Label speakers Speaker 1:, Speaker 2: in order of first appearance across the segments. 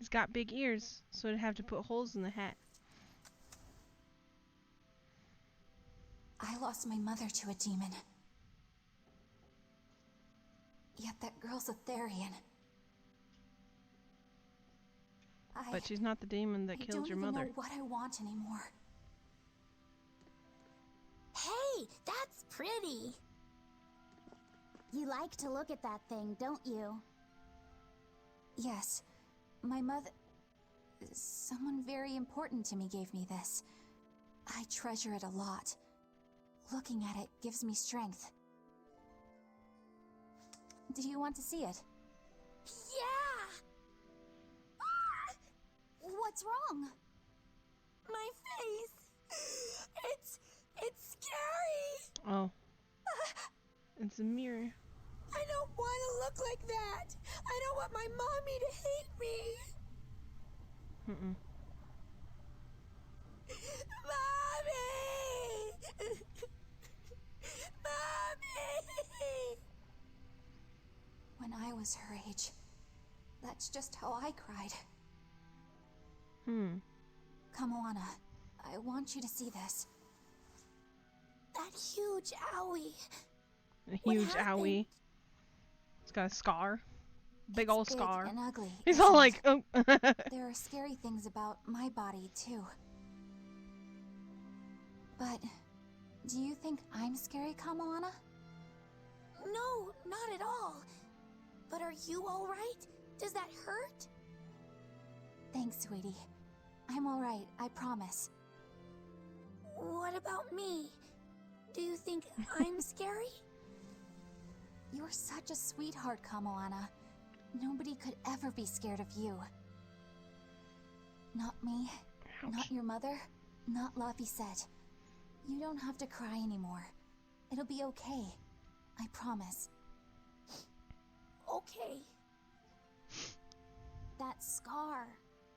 Speaker 1: It's got big ears, so it'd have to put holes in the hat.
Speaker 2: I lost my mother to a demon. Yet that girl's a Therian.
Speaker 1: But she's not the demon that killed your mother.
Speaker 2: I don't even know what I want anymore.
Speaker 3: Hey, that's pretty. You like to look at that thing, don't you?
Speaker 2: Yes. My mother... Someone very important to me gave me this. I treasure it a lot. Looking at it gives me strength. Do you want to see it?
Speaker 3: Yeah! Ah!
Speaker 2: What's wrong?
Speaker 3: My face! It's scary!
Speaker 1: Oh. It's a mirror.
Speaker 3: I don't want to look like that! I don't want my mommy to hate me!
Speaker 1: Mm-mm.
Speaker 3: Mommy! Mommy!
Speaker 2: When I was her age, that's just how I cried. Kamoana, I want you to see this.
Speaker 3: That huge owie.
Speaker 1: A huge owie. It's got a scar. Big ol' scar.
Speaker 2: And ugly,
Speaker 1: He's all like, oh.
Speaker 2: There are scary things about my body, too. But, do you think I'm scary, Kamoana?
Speaker 3: No, not at all. But are you alright? Does that hurt?
Speaker 2: Thanks, sweetie. I'm alright, I promise.
Speaker 3: What about me? Do you think I'm scary?
Speaker 2: You're such a sweetheart, Kamoana. Nobody could ever be scared of you. Not me,
Speaker 1: Ouch.
Speaker 2: not your mother, not Laphicet. You don't have to cry anymore. It'll be okay. I promise.
Speaker 3: Okay. That scar,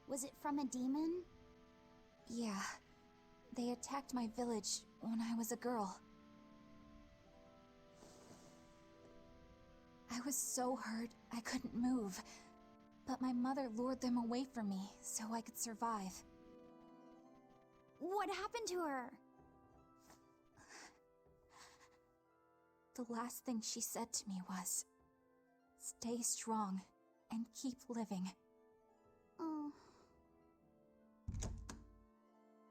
Speaker 3: was it from a demon?
Speaker 2: Yeah. They attacked my village when I was a girl. I was so hurt, I couldn't move. But my mother lured them away from me so I could survive.
Speaker 3: What happened to her?
Speaker 2: The last thing she said to me was, "Stay strong and keep living."
Speaker 3: Oh.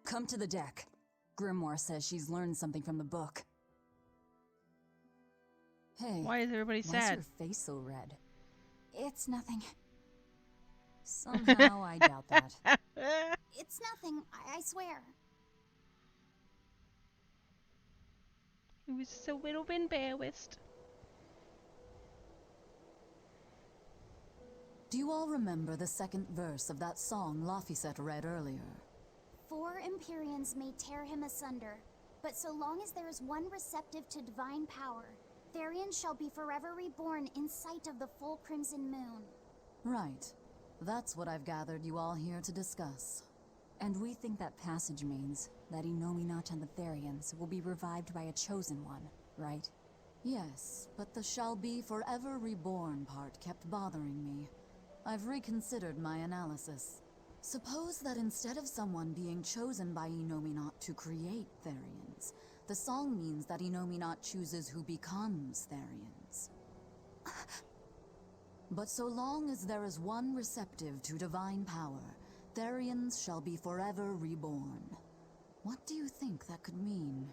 Speaker 4: Come to the deck. Grimoire says she's learned something from the book. Hey,
Speaker 1: Why is everybody
Speaker 4: why's
Speaker 1: sad?
Speaker 4: your face so red?
Speaker 2: It's nothing.
Speaker 4: Somehow I doubt that.
Speaker 3: It's nothing, I swear.
Speaker 1: He was so little embarrassed.
Speaker 4: Do you all remember the second verse of that song Laphicet read earlier?
Speaker 3: 4 Empyreans may tear him asunder, but so long as there is one receptive to divine power, Therian shall be forever reborn in sight of the full crimson moon.
Speaker 4: Right. That's what I've gathered you all here to discuss. And we think that passage means that Innominat and the Therians will be revived by a chosen one, right? Yes, but the shall be forever reborn part kept bothering me. I've reconsidered my analysis. Suppose that instead of someone being chosen by Innominat to create Therians, the song means that Innominat chooses who becomes Therians. But so long as there is one receptive to divine power, Therians shall be forever reborn. What do you think that could mean?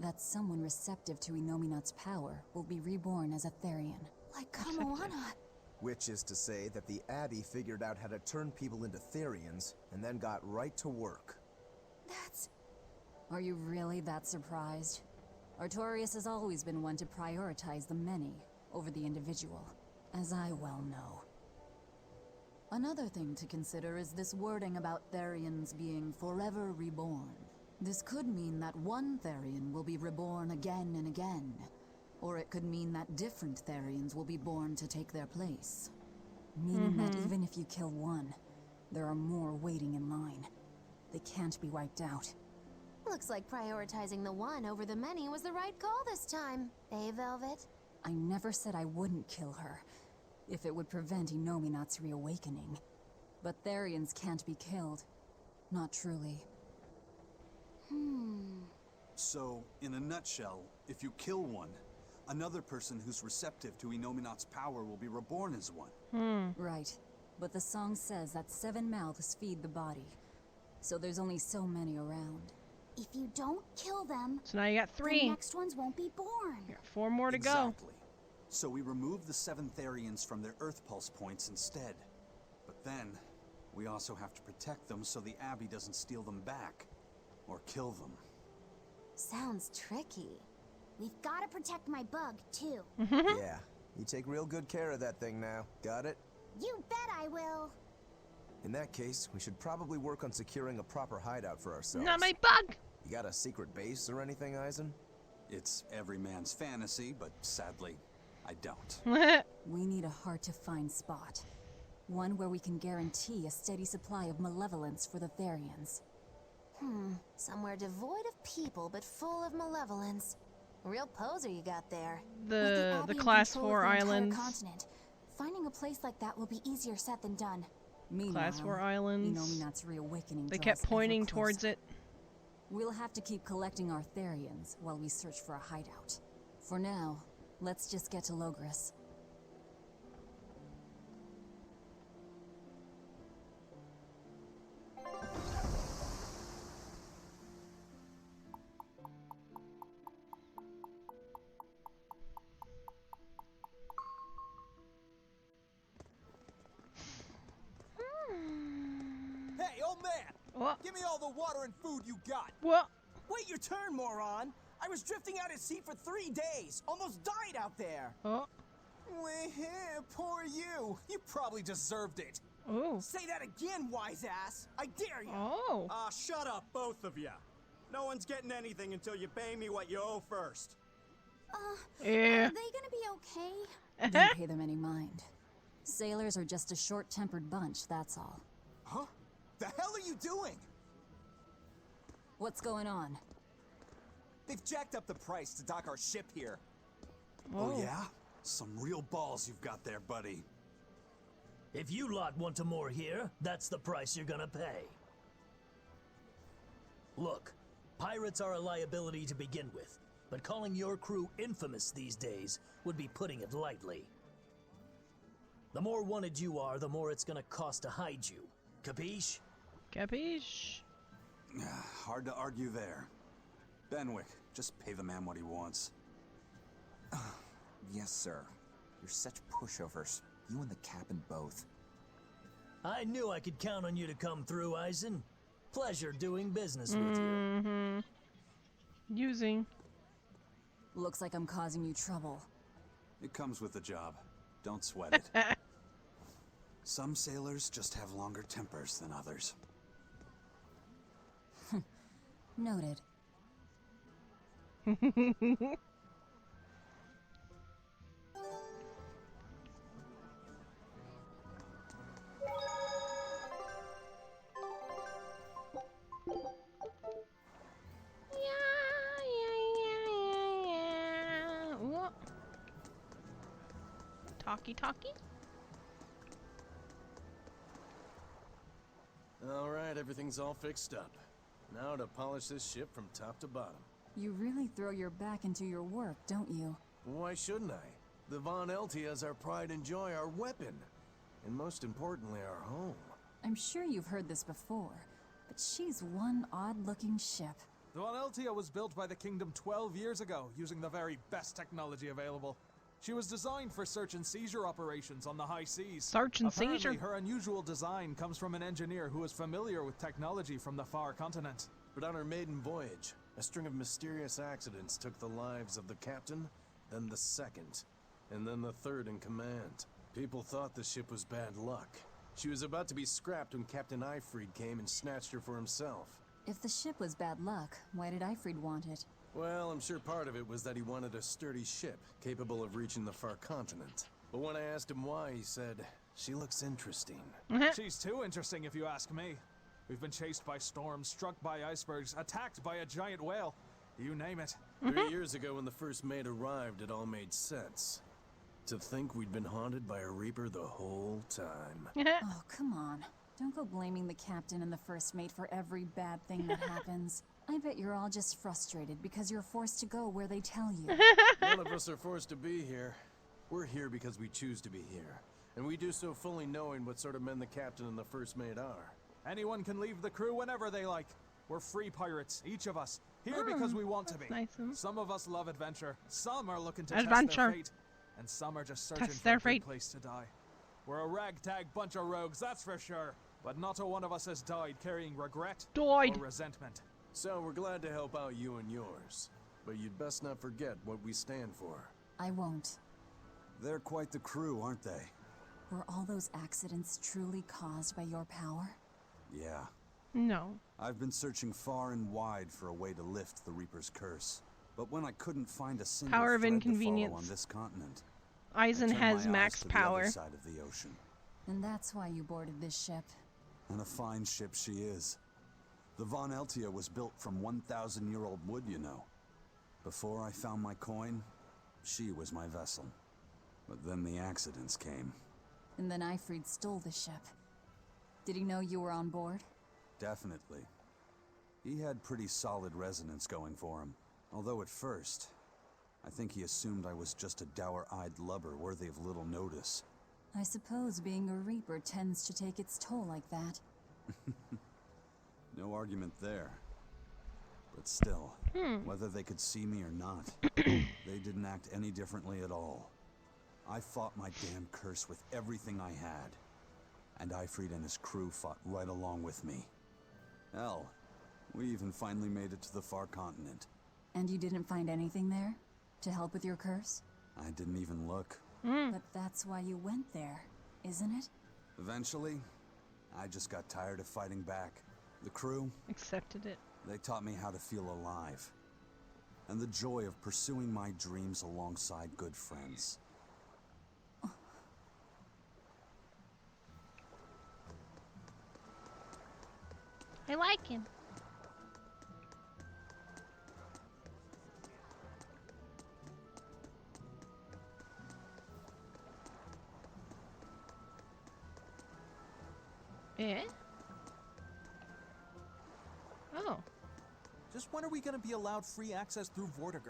Speaker 4: That someone receptive to Innominat's power will be reborn as a Therian.
Speaker 2: Like Kamoana.
Speaker 5: Which is to say that the Abbey figured out how to turn people into Therians, and then got right to work.
Speaker 2: That's...
Speaker 4: Are you really that surprised? Artorias has always been one to prioritize the many over the individual, as I well know. Another thing to consider is this wording about Therians being forever reborn. This could mean that one Therian will be reborn again and again, or it could mean that different Therians will be born to take their place. Meaning that even if you kill one, there are more waiting in line. They can't be wiped out.
Speaker 3: Looks like prioritizing the one over the many was the right call this time, eh, Velvet?
Speaker 4: I never said I wouldn't kill her, if it would prevent Innominat's reawakening. But Therians can't be killed. Not truly.
Speaker 6: So, in a nutshell, if you kill one, another person who's receptive to Inominat's power will be reborn as one.
Speaker 4: Right. But the song says that 7 mouths feed the body. So there's only so many around.
Speaker 3: If you don't kill them,
Speaker 1: So now you got
Speaker 3: the
Speaker 1: 3.
Speaker 3: next ones won't be born.
Speaker 1: You got 4 more to go.
Speaker 6: Exactly. So we remove the 7 Therians from their Earth Pulse points instead. But then, we also have to protect them so the Abbey doesn't steal them back. Or kill them.
Speaker 2: Sounds tricky.
Speaker 3: We've got to protect my bug, too.
Speaker 5: Yeah, you take real good care of that thing now. Got it?
Speaker 3: You bet I will.
Speaker 5: In that case, we should probably work on securing a proper hideout for ourselves.
Speaker 1: Not my bug!
Speaker 5: You got a secret base or anything, Eisen?
Speaker 6: It's every man's fantasy, but sadly, I don't.
Speaker 4: We need a hard-to-find spot. One where we can guarantee a steady supply of malevolence for the Therians.
Speaker 2: Somewhere devoid of people but full of malevolence. Real poser you got there.
Speaker 3: With
Speaker 1: the
Speaker 3: Abbey in
Speaker 1: class
Speaker 3: control
Speaker 1: 4
Speaker 3: of the entire
Speaker 1: islands.
Speaker 3: continent, finding a place like that will be easier said than done.
Speaker 4: Meanwhile,
Speaker 1: Class 4 islands.
Speaker 4: Inominat's reawakening
Speaker 1: They
Speaker 4: draws
Speaker 1: kept
Speaker 4: ever
Speaker 1: pointing towards
Speaker 4: closer.
Speaker 1: it.
Speaker 4: We'll have to keep collecting our Therians while we search for a hideout. For now, let's just get to Logris.
Speaker 7: Hey, old man!
Speaker 1: What?
Speaker 7: Give me all the water and food you got!
Speaker 1: What?
Speaker 7: Wait your turn, moron! I was drifting out at sea for 3 days! Almost died out there!
Speaker 1: Oh.
Speaker 7: Poor you! You probably deserved it!
Speaker 1: Oh.
Speaker 7: Say that again, wise ass! I dare you!
Speaker 1: Oh.
Speaker 8: Shut up, both of you. No one's getting anything until you pay me what you owe first.
Speaker 1: Yeah.
Speaker 3: Are they gonna be okay?
Speaker 4: Don't pay them any mind. Sailors are just a short-tempered bunch, that's all.
Speaker 7: Huh? The hell are you doing?
Speaker 4: What's going on?
Speaker 7: They've jacked up the price to dock our ship here.
Speaker 6: Oh yeah? Some real balls you've got there, buddy.
Speaker 9: If you lot want to moor here, that's the price you're gonna pay. Look, pirates are a liability to begin with, but calling your crew infamous these days would be putting it lightly. The more wanted you are, the more it's gonna cost to hide you. Capiche?
Speaker 1: Capiche?
Speaker 6: Hard to argue there. Benwick, just pay the man what he wants.
Speaker 10: Yes, sir. You're such pushovers. You and the captain both.
Speaker 9: I knew I could count on you to come through, Eisen. Pleasure doing business with you.
Speaker 1: Mm-hmm. Using.
Speaker 4: Looks like I'm causing you trouble.
Speaker 6: It comes with the job. Don't sweat it. Some sailors just have longer tempers than others.
Speaker 4: Noted.
Speaker 1: What? Talkie?
Speaker 11: Alright, everything's all fixed up. Now to polish this ship from top to bottom.
Speaker 4: You really throw your back into your work, don't you?
Speaker 11: Why shouldn't I? The Von Eltia's our pride and joy, our weapon. And most importantly, our home.
Speaker 4: I'm sure you've heard this before, but she's one odd-looking ship.
Speaker 12: The Von Eltia was built by the Kingdom 12 years ago, using the very best technology available. She was designed for search and seizure operations on the high seas.
Speaker 1: Search and
Speaker 12: Apparently,
Speaker 1: seizure?
Speaker 12: her unusual design comes from an engineer who is familiar with technology from the far continent.
Speaker 11: But on her maiden voyage, a string of mysterious accidents took the lives of the captain, then the second, and then the third in command. People thought the ship was bad luck. She was about to be scrapped when Captain Eifried came and snatched her for himself.
Speaker 4: If the ship was bad luck, why did Eifried want it?
Speaker 11: Well, I'm sure part of it was that he wanted a sturdy ship, capable of reaching the far continent. But when I asked him why, he said, "She looks interesting."
Speaker 12: She's too interesting if you ask me. We've been chased by storms, struck by icebergs, attacked by a giant whale. You name it.
Speaker 11: 3 years ago when the first mate arrived, it all made sense. To think we'd been haunted by a Reaper the whole time.
Speaker 4: Oh, come on. Don't go blaming the captain and the first mate for every bad thing that happens. I bet you're all just frustrated because you're forced to go where they tell you.
Speaker 11: None of us are forced to be here. We're here because we choose to be here. And we do so fully knowing what sort of men the captain and the first mate are.
Speaker 12: Anyone can leave the crew whenever they like. We're free pirates, each of us. Here because we want to be.
Speaker 1: Nice.
Speaker 12: Some of us love adventure. Some are looking to test
Speaker 1: Adventure.
Speaker 12: their fate. And some are just searching
Speaker 1: Test
Speaker 12: for
Speaker 1: their
Speaker 12: a good
Speaker 1: fate.
Speaker 12: place to die. We're a ragtag bunch of rogues, that's for sure. But not a one of us has died carrying regret or resentment.
Speaker 11: So we're glad to help out you and yours. But you'd best not forget what we stand for.
Speaker 4: I won't.
Speaker 6: They're quite the crew, aren't they?
Speaker 4: Were all those accidents truly caused by your power?
Speaker 6: Yeah.
Speaker 1: No.
Speaker 6: I've been searching far and wide for a way to lift the Reaper's curse. But when I couldn't find a single
Speaker 1: Power of
Speaker 6: thread to follow
Speaker 1: inconvenience.
Speaker 6: on this continent,
Speaker 1: Eisen
Speaker 6: I turned
Speaker 1: has
Speaker 6: my
Speaker 1: max
Speaker 6: eyes to the
Speaker 1: power.
Speaker 6: other side of the ocean.
Speaker 4: And that's why you boarded this ship.
Speaker 6: And a fine ship she is. The Von Eltia was built from 1,000-year-old wood, you know. Before I found my coin, she was my vessel. But then the accidents came.
Speaker 4: And then Ifrid stole the ship. Did he know you were on board?
Speaker 6: Definitely. He had pretty solid resonance going for him. Although at first, I think he assumed I was just a dour-eyed lubber worthy of little notice.
Speaker 4: I suppose being a Reaper tends to take its toll like that.
Speaker 6: No argument there. But still, whether they could see me or not, they didn't act any differently at all. I fought my damn curse with everything I had. And Ifrid and his crew fought right along with me. Hell, we even finally made it to the far continent.
Speaker 4: And you didn't find anything there? To help with your curse?
Speaker 6: I didn't even look.
Speaker 4: But that's why you went there, isn't it?
Speaker 6: Eventually, I just got tired of fighting back. The crew
Speaker 1: Accepted it.
Speaker 6: they taught me how to feel alive. And the joy of pursuing my dreams alongside good friends.
Speaker 1: I like him. Eh? Oh.
Speaker 12: Just when are we gonna be allowed free access through Vortigern?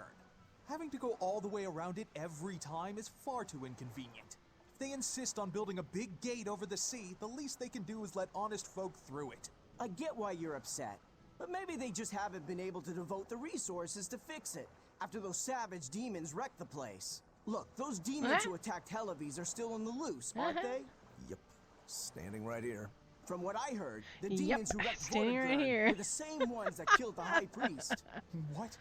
Speaker 12: Having to go all the way around it every time is far too inconvenient. If they insist on building a big gate over the sea, the least they can do is let honest folk through it.
Speaker 7: I get why you're upset, but maybe they just haven't been able to devote the resources to fix it after those savage demons wrecked the place. Look, those demons who attacked Helavis are still on the loose, aren't they?
Speaker 5: Yep. Standing right here.
Speaker 7: From what I heard, the demons who wrecked
Speaker 1: standing right
Speaker 7: Vortigern
Speaker 1: here.
Speaker 7: were the same ones that killed the High Priest.
Speaker 12: What?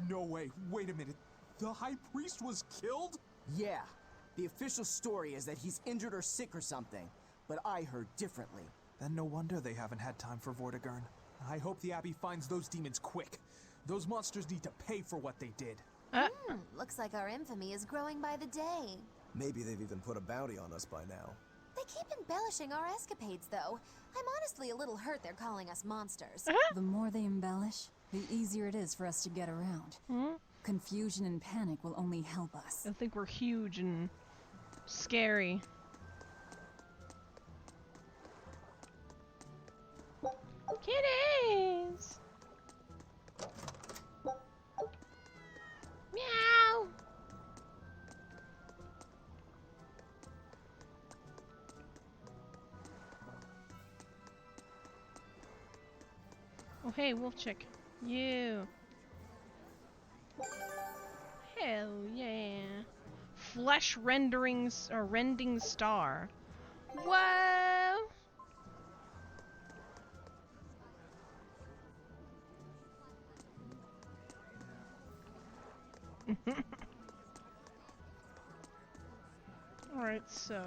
Speaker 12: No way. Wait a minute. The High Priest was killed?
Speaker 7: Yeah. The official story is that he's injured or sick or something, but I heard differently.
Speaker 12: Then no wonder they haven't had time for Vortigern. I hope the Abbey finds those demons quick. Those monsters need to pay for what they did.
Speaker 13: Looks like our infamy is growing by the day.
Speaker 5: Maybe they've even put a bounty on us by now.
Speaker 13: They keep embellishing our escapades, though. I'm honestly a little hurt they're calling us monsters.
Speaker 4: The more they embellish, the easier it is for us to get around. Confusion and panic will only help us.
Speaker 1: I think we're huge and scary. Kitties! Meow! Oh hey, wolf chick. You. Hell yeah. Flesh renderings or rending star. Whoa! Alright, so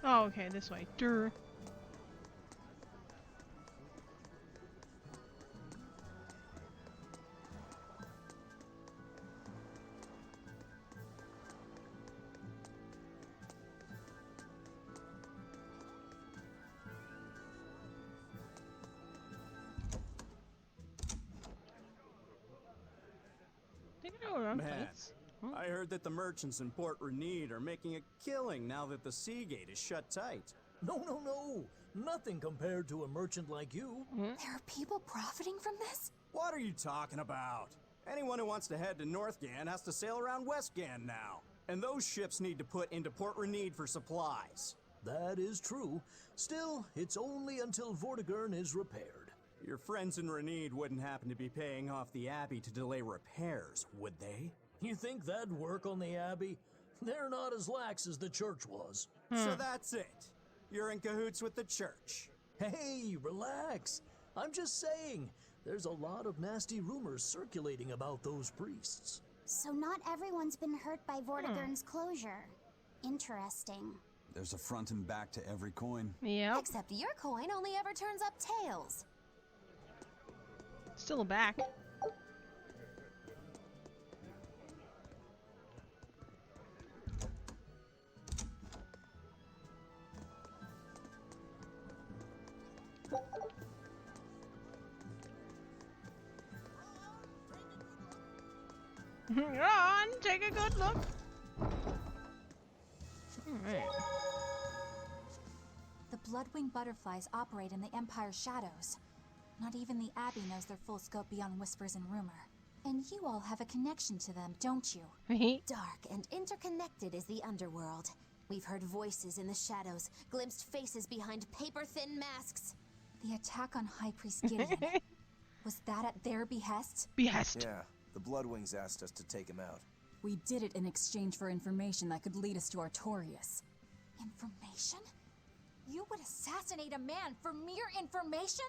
Speaker 1: Oh, okay, this way. Durr.
Speaker 8: Man, I heard that the merchants in Port Renede are making a killing now that the sea gate is shut tight.
Speaker 9: No. Nothing compared to a merchant like you.
Speaker 2: There are people profiting from this?
Speaker 8: What are you talking about? Anyone who wants to head to Northgan has to sail around Westgan now. And those ships need to put into Port Renede for supplies.
Speaker 9: That is true. Still, it's only until Vortigern is repaired.
Speaker 8: Your friends in Renede wouldn't happen to be paying off the Abbey to delay repairs, would they?
Speaker 9: You think that'd work on the Abbey? They're not as lax as the church was.
Speaker 8: So that's it. You're in cahoots with the church.
Speaker 9: Hey, relax. I'm just saying, there's a lot of nasty rumors circulating about those priests.
Speaker 3: So not everyone's been hurt by Vortigern's closure. Interesting.
Speaker 6: There's a front and back to every coin.
Speaker 1: Yep.
Speaker 13: Except your coin only ever turns up tails.
Speaker 1: Still a back. Ron, take a good look. Alright.
Speaker 2: The Bloodwing butterflies operate in the Empire's shadows. Not even the Abbey knows their full scope beyond whispers and rumor. And you all have a connection to them, don't you?
Speaker 13: Dark and interconnected is the underworld. We've heard voices in the shadows, glimpsed faces behind paper-thin masks.
Speaker 2: The attack on High Priest Gideon. Was that at their behest?
Speaker 1: Behest.
Speaker 5: Yeah, the Bloodwings asked us to take him out.
Speaker 4: We did it in exchange for information that could lead us to Artorias.
Speaker 2: Information? You would assassinate a man for mere information?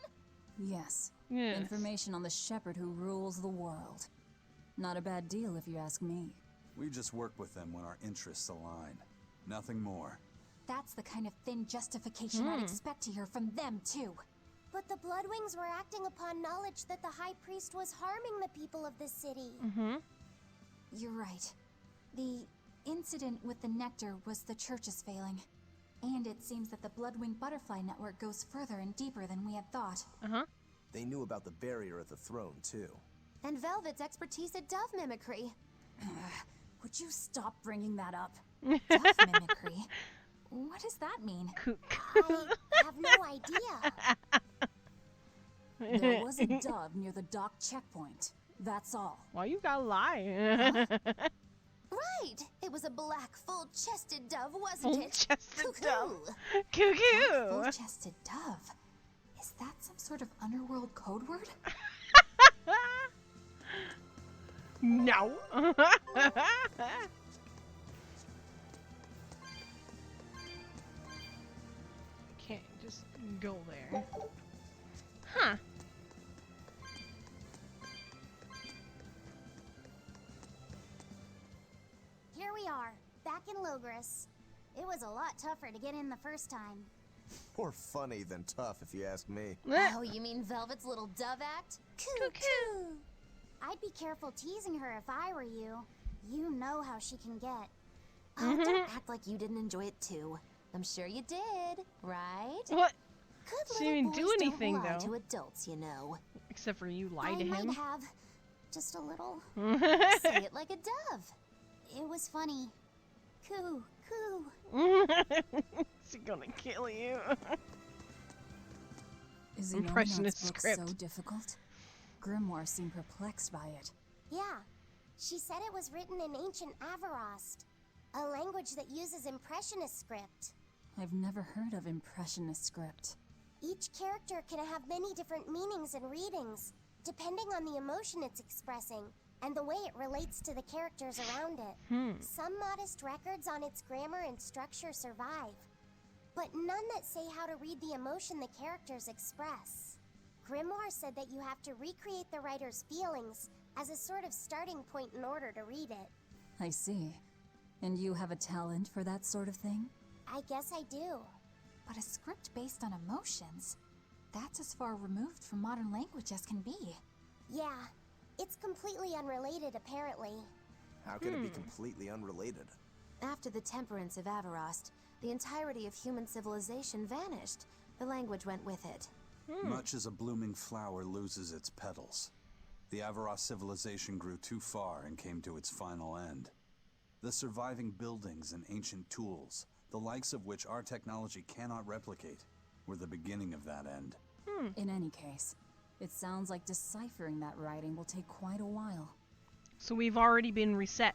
Speaker 4: Yes.
Speaker 1: Yes.
Speaker 4: Information on the shepherd who rules the world. Not a bad deal if you ask me.
Speaker 6: We just work with them when our interests align. Nothing more.
Speaker 2: That's the kind of thin justification I'd expect to hear from them, too.
Speaker 3: But the Bloodwings were acting upon knowledge that the High Priest was harming the people of the city.
Speaker 2: You're right. The incident with the nectar was the church's failing. And it seems that the Bloodwing Butterfly Network goes further and deeper than we had thought.
Speaker 5: They knew about the barrier at the throne, too.
Speaker 13: And Velvet's expertise at dove mimicry.
Speaker 2: Would you stop bringing that up? Dove mimicry? What does that mean?
Speaker 3: I have no idea.
Speaker 4: There was a dove near the dock checkpoint. That's all.
Speaker 1: Why you gotta lie?
Speaker 13: Right! It was a black, full-chested dove, wasn't it?
Speaker 1: Full-chested
Speaker 13: Cuckoo.
Speaker 1: dove. Cuckoo!
Speaker 2: Full-chested dove. Is that some sort of underworld code word?
Speaker 1: No. Can't just go there. Huh.
Speaker 3: Here we are, back in Logris. It was a lot tougher to get in the first time.
Speaker 5: More funny than tough, if you ask me.
Speaker 13: Oh, you mean Velvet's little dove act? Cuckoo!
Speaker 3: I'd be careful teasing her if I were you. You know how she can get.
Speaker 13: Oh, don't act like you didn't enjoy it too. I'm sure you did, right?
Speaker 1: What?
Speaker 13: Good
Speaker 1: She
Speaker 13: little
Speaker 1: didn't
Speaker 13: boys
Speaker 1: do anything,
Speaker 13: don't lie
Speaker 1: though.
Speaker 13: to adults, you know.
Speaker 1: Except for you lied
Speaker 3: I
Speaker 1: to
Speaker 3: might
Speaker 1: him.
Speaker 3: have. Just a little.
Speaker 13: Say it like a dove.
Speaker 3: It was funny. Coo, coo.
Speaker 1: She's gonna kill you.
Speaker 4: Is the
Speaker 1: Impressionist
Speaker 4: book
Speaker 1: script.
Speaker 4: so difficult? Grimoire seemed perplexed by it.
Speaker 3: Yeah. She said it was written in ancient Avarost, a language that uses Impressionist script.
Speaker 4: I've never heard of Impressionist script.
Speaker 3: Each character can have many different meanings and readings, depending on the emotion it's expressing and the way it relates to the characters around it. Some modest records on its grammar and structure survive, but none that say how to read the emotion the characters express. Grimoire said that you have to recreate the writer's feelings as a sort of starting point in order to read it.
Speaker 4: I see. And you have a talent for that sort of thing?
Speaker 3: I guess I do.
Speaker 2: But a script based on emotions? That's as far removed from modern language as can be.
Speaker 3: Yeah, it's completely unrelated apparently.
Speaker 5: How can it be completely unrelated?
Speaker 13: After the temperance of Avarost, the entirety of human civilization vanished. The language went with it.
Speaker 6: Much as a blooming flower loses its petals, the Avarost civilization grew too far and came to its final end. The surviving buildings and ancient tools, the likes of which our technology cannot replicate, were the beginning of that end.
Speaker 4: In any case, it sounds like deciphering that writing will take quite a while.
Speaker 1: So we've already been reset.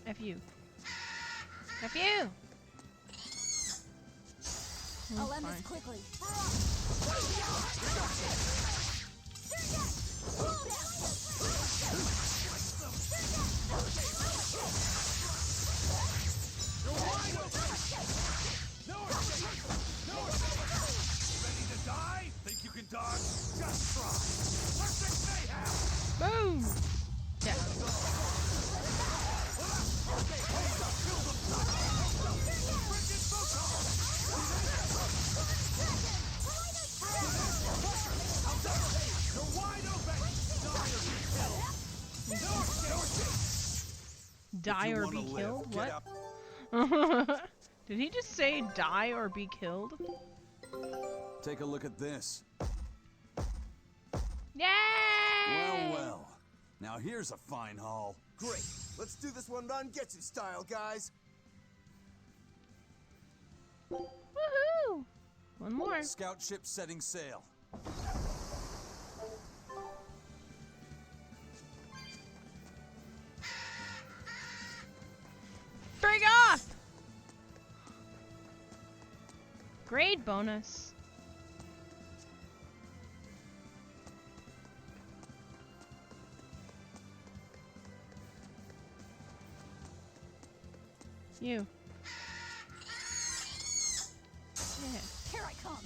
Speaker 1: F you. F you!
Speaker 4: I'll end this quickly.
Speaker 6: Ready to die? Think you can dodge? Just try. Perfect mayhem!
Speaker 1: Boom! Yeah.
Speaker 6: You're wide open!
Speaker 1: Die or be killed? What? Did he just say die or be killed?
Speaker 6: Take a look at this.
Speaker 1: Yay!
Speaker 6: Well. Now here's a fine haul.
Speaker 5: Great. Let's do this one Rangetsu style, guys.
Speaker 1: Woohoo! One more.
Speaker 6: Scout ship setting sail.
Speaker 1: Frig off! Grade bonus. You. Yeah.
Speaker 4: Here I come.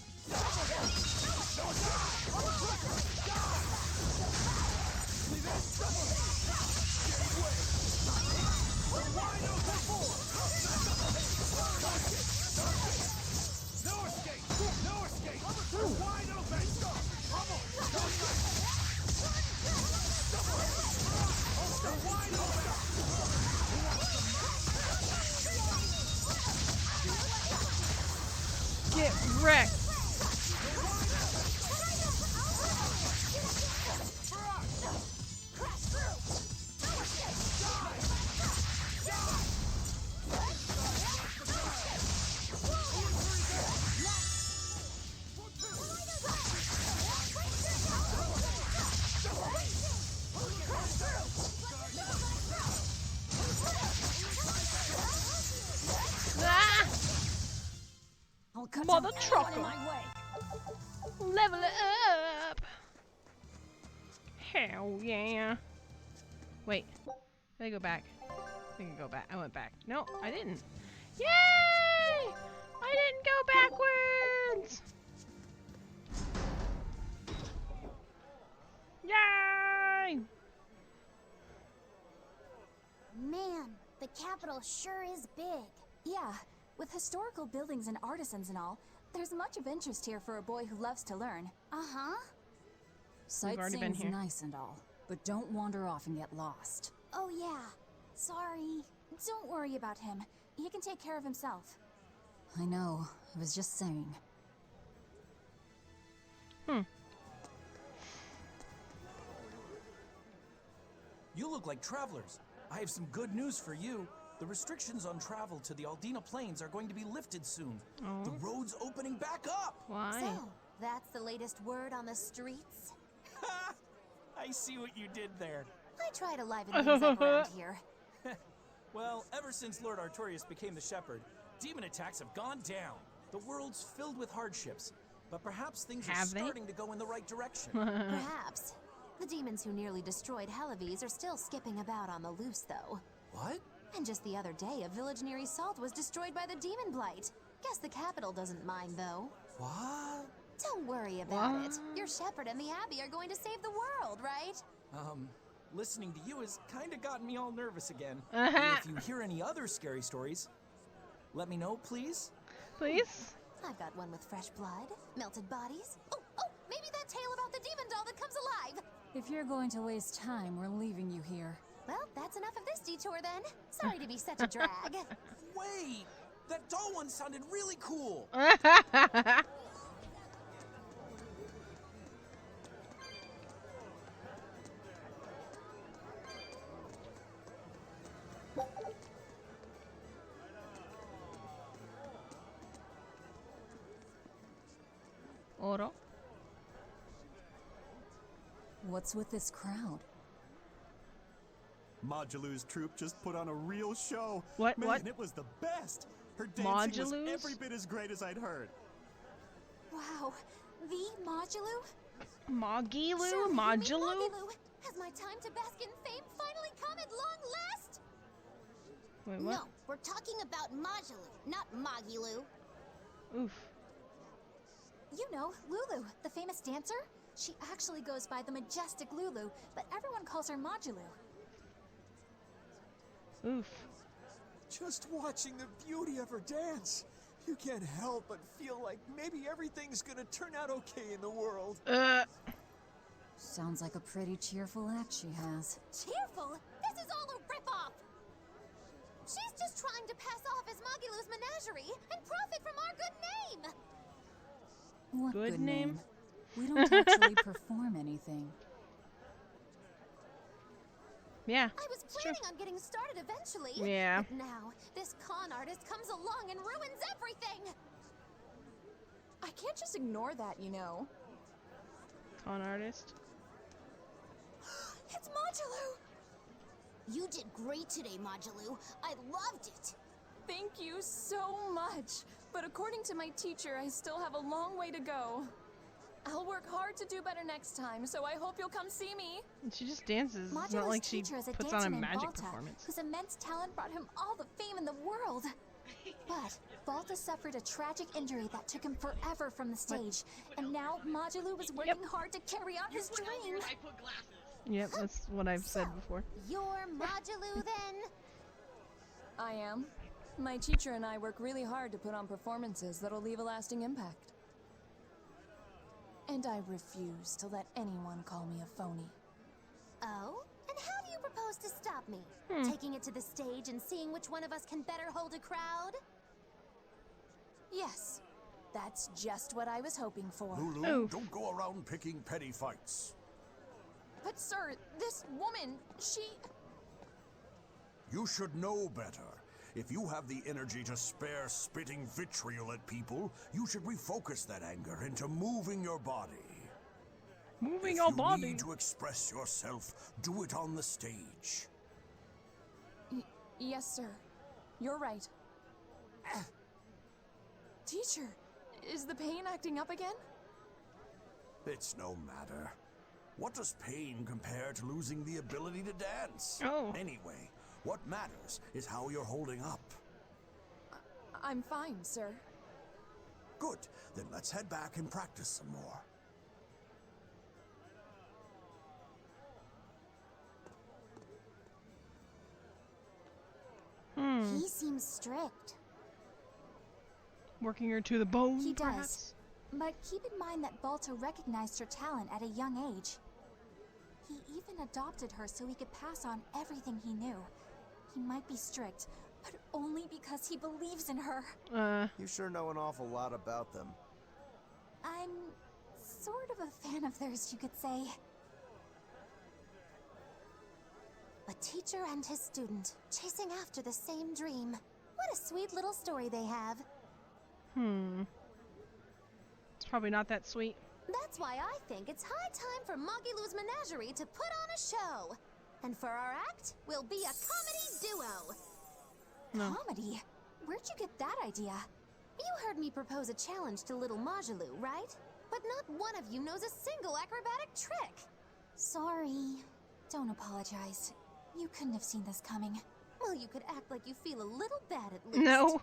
Speaker 6: No escape! No escape! Wide open! Wide open!
Speaker 1: Get wrecked. Ah!
Speaker 4: I'll cut
Speaker 1: Mother
Speaker 4: down
Speaker 1: trucker.
Speaker 4: anyone in my way.
Speaker 1: Level it up. Hell yeah. Wait. Did I go back? I think I go back. I went back. No, I didn't. Yay! I didn't go backwards. Yay!
Speaker 3: Man, the capital sure is big.
Speaker 2: Yeah, with historical buildings and artisans and all, there's much of interest here for a boy who loves to learn.
Speaker 3: Uh-huh.
Speaker 1: We've already been
Speaker 4: Sightseeing's
Speaker 1: here.
Speaker 4: nice and all, but don't wander off and get lost.
Speaker 3: Oh yeah. Sorry.
Speaker 2: Don't worry about him. He can take care of himself.
Speaker 4: I know. I was just saying.
Speaker 14: You look like travelers. I have some good news for you. The restrictions on travel to the Aldina Plains are going to be lifted soon.
Speaker 1: Oh.
Speaker 14: The road's opening back up.
Speaker 1: Why?
Speaker 13: So, that's the latest word on the streets?
Speaker 14: I see what you did there.
Speaker 13: I try to liven things up around here.
Speaker 14: Well, ever since Lord Artorias became the Shepherd, demon attacks have gone down. The world's filled with hardships, but perhaps things are
Speaker 1: Have they?
Speaker 14: starting to go in the right direction.
Speaker 13: Perhaps. The demons who nearly destroyed Helaves are still skipping about on the loose, though.
Speaker 14: What?
Speaker 13: And just the other day, a village near Salt was destroyed by the demon blight. Guess the capital doesn't mind, though.
Speaker 14: What?
Speaker 13: Don't worry about it. Your shepherd and the abbey are going to save the world, right?
Speaker 14: Listening to you has kind of gotten me all nervous again.
Speaker 1: Uh-huh.
Speaker 14: If you hear any other scary stories, Let me know, please.
Speaker 1: Please?
Speaker 13: I've got one with fresh blood, melted bodies. Oh, maybe that tale about the demon doll that comes alive.
Speaker 4: If you're going to waste time, we're leaving you here.
Speaker 13: Well, that's enough of this detour then. Sorry to be such a drag.
Speaker 14: Wait! That doll one sounded really cool!
Speaker 1: Oro?
Speaker 4: What's with this crowd?
Speaker 6: Majilu's troupe just put on a real show.
Speaker 1: What?
Speaker 6: Man,
Speaker 1: What?
Speaker 6: it was the best. Her dancing was
Speaker 1: Majilu's?
Speaker 6: every bit as great as I'd heard.
Speaker 2: Wow, the Majilu?
Speaker 1: Magilu?
Speaker 13: Sure, you mean
Speaker 1: Majilu?
Speaker 13: Magilu. Has my time to bask in fame finally come at long last?
Speaker 1: Wait, what?
Speaker 3: No, we're talking about Majilu, not Magilu.
Speaker 1: Oof.
Speaker 2: You know, Lulu, the famous dancer? She actually goes by the majestic Lulu, but everyone calls her Majilu.
Speaker 1: Oof.
Speaker 12: Just watching the beauty of her dance, you can't help but feel like maybe everything's gonna turn out okay in the world.
Speaker 4: Sounds like a pretty cheerful act she has.
Speaker 13: Cheerful? This is all a ripoff! She's just trying to pass off as Magilu's menagerie and profit from our good name!
Speaker 4: What
Speaker 1: Good name?
Speaker 4: We don't actually perform anything.
Speaker 1: Yeah.
Speaker 13: I was planning on getting started eventually.
Speaker 1: Yeah.
Speaker 13: But now, this con artist comes along and ruins everything!
Speaker 15: I can't just ignore that, you know.
Speaker 1: Con artist.
Speaker 13: It's Majilu!
Speaker 3: You did great today, Majilu. I loved it.
Speaker 15: Thank you so much. But according to my teacher, I still have a long way to go. I'll work hard to do better next time, so I hope you'll come see me.
Speaker 1: She just dances. It's
Speaker 2: Majilu's
Speaker 1: not like she
Speaker 2: teacher is a
Speaker 1: puts
Speaker 2: dancer
Speaker 1: on a
Speaker 2: named
Speaker 1: magic
Speaker 2: Balta,
Speaker 1: performance.
Speaker 2: whose immense talent brought him all the fame in the world. But Balta suffered a tragic injury that took him forever from the stage, and now Majilu was working hard to carry out his dream.
Speaker 1: Yep, that's what I've said before.
Speaker 13: You're Majilu then?
Speaker 15: I am. My teacher and I work really hard to put on performances that'll leave a lasting impact. And I refuse to let anyone call me a phony.
Speaker 13: Oh? And how do you propose to stop me? Taking it to the stage and seeing which one of us can better hold a crowd?
Speaker 15: Yes, that's just what I was hoping for.
Speaker 6: Lulu, don't go around picking petty fights.
Speaker 15: But sir, this woman, she...
Speaker 6: You should know better. If you have the energy to spare spitting vitriol at people, you should refocus that anger into moving your body.
Speaker 1: Moving your body?
Speaker 6: If you need to express yourself, do it on the stage.
Speaker 15: Yes, sir. You're right. Teacher, is the pain acting up again?
Speaker 6: It's no matter. What does pain compare to losing the ability to dance?
Speaker 1: Oh.
Speaker 6: Anyway, what matters is how you're holding up.
Speaker 15: I'm fine, sir.
Speaker 6: Good. Then let's head back and practice some more.
Speaker 3: He seems strict.
Speaker 1: Working her to the bone,
Speaker 2: He does.
Speaker 1: perhaps?
Speaker 2: But keep in mind that Balta recognized her talent at a young age. He even adopted her so he could pass on everything he knew. He might be strict, but only because he believes in her.
Speaker 5: You sure know an awful lot about them.
Speaker 2: I'm sort of a fan of theirs, you could say.
Speaker 13: A teacher and his student, chasing after the same dream. What a sweet little story they have.
Speaker 1: It's probably not that sweet.
Speaker 13: That's why I think it's high time for Magilu's menagerie to put on a show. And for our act, we'll be a comedy duo.
Speaker 1: No.
Speaker 2: Comedy? Where'd you get that idea?
Speaker 13: You heard me propose a challenge to little Magilu, right? But not one of you knows a single acrobatic trick.
Speaker 2: Sorry. Don't apologize. You couldn't have seen this coming.
Speaker 13: Well, you could act like you feel a little bad at least.
Speaker 1: No.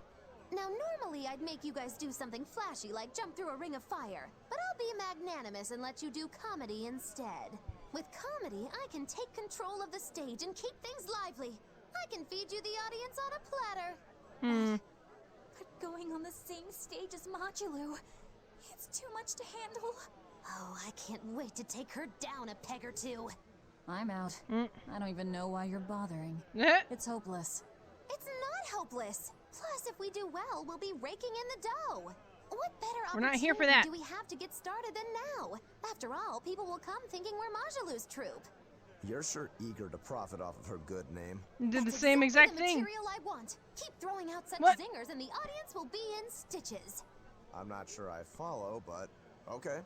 Speaker 13: Now, normally I'd make you guys do something flashy like jump through a ring of fire, but I'll be magnanimous and let you do comedy instead. With comedy, I can take control of the stage and keep things lively. I can feed you the audience on a platter.
Speaker 2: going on the same stage as Modulu. It's too much to handle.
Speaker 13: Oh, I can't wait to take her down a peg or two.
Speaker 4: I'm out. I don't even know why you're bothering. It's hopeless.
Speaker 13: It's not hopeless. Plus, if we do well, we'll be raking in the dough. What better
Speaker 1: We're not
Speaker 13: opportunity
Speaker 1: here for that.
Speaker 13: do we have to get started than now? After all, people will come thinking we're Majulu's troupe.
Speaker 5: You're sure eager to profit off of her good name.
Speaker 1: You did
Speaker 13: That's
Speaker 1: the same exact
Speaker 13: the
Speaker 1: thing.
Speaker 13: material I want. Keep throwing out such
Speaker 1: What?
Speaker 13: zingers and the audience will be in stitches.
Speaker 5: I'm not sure I follow, but okay.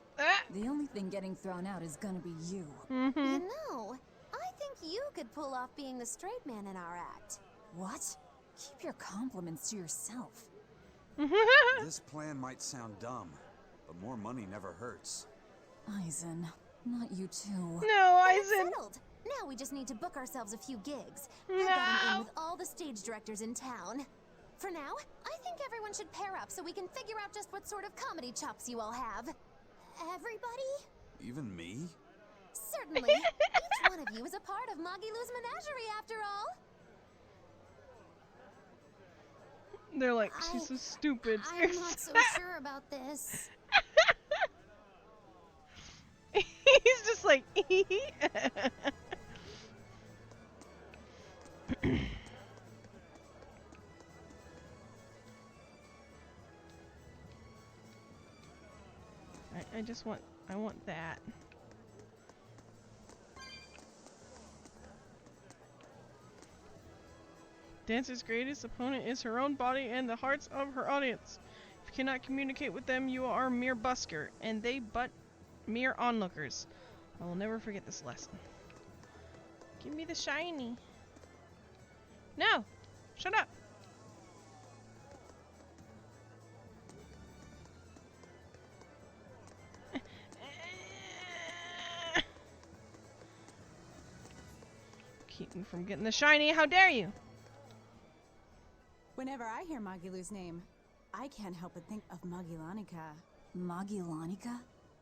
Speaker 4: The only thing getting thrown out is gonna be you.
Speaker 1: Mm-hmm.
Speaker 13: You know, I think you could pull off being the straight man in our act.
Speaker 4: What? Keep your compliments to yourself.
Speaker 6: This plan might sound dumb, but more money never hurts.
Speaker 4: Eisen, not you too.
Speaker 1: No,
Speaker 13: Then it's
Speaker 1: Eisen.
Speaker 13: settled. Now we just need to book ourselves a few gigs.
Speaker 1: No.
Speaker 13: I got an in with all the stage directors in town. For now, I think everyone should pair up so we can figure out just what sort of comedy chops you all have. Everybody?
Speaker 6: Even me?
Speaker 13: Certainly. Each one of you is a part of Magilu's menagerie, after all.
Speaker 1: They're like, she's so stupid.
Speaker 13: I'm not so sure about this.
Speaker 1: He's just like, I want that. Dancer's greatest opponent is her own body and the hearts of her audience. If you cannot communicate with them, you are a mere busker, and they but mere onlookers. I will never forget this lesson. Give me the shiny. No! Shut up! Keep me from getting the shiny, how dare you!
Speaker 16: Whenever I hear Magilu's name, I can't help but think of Magilanica.
Speaker 4: Magilanica?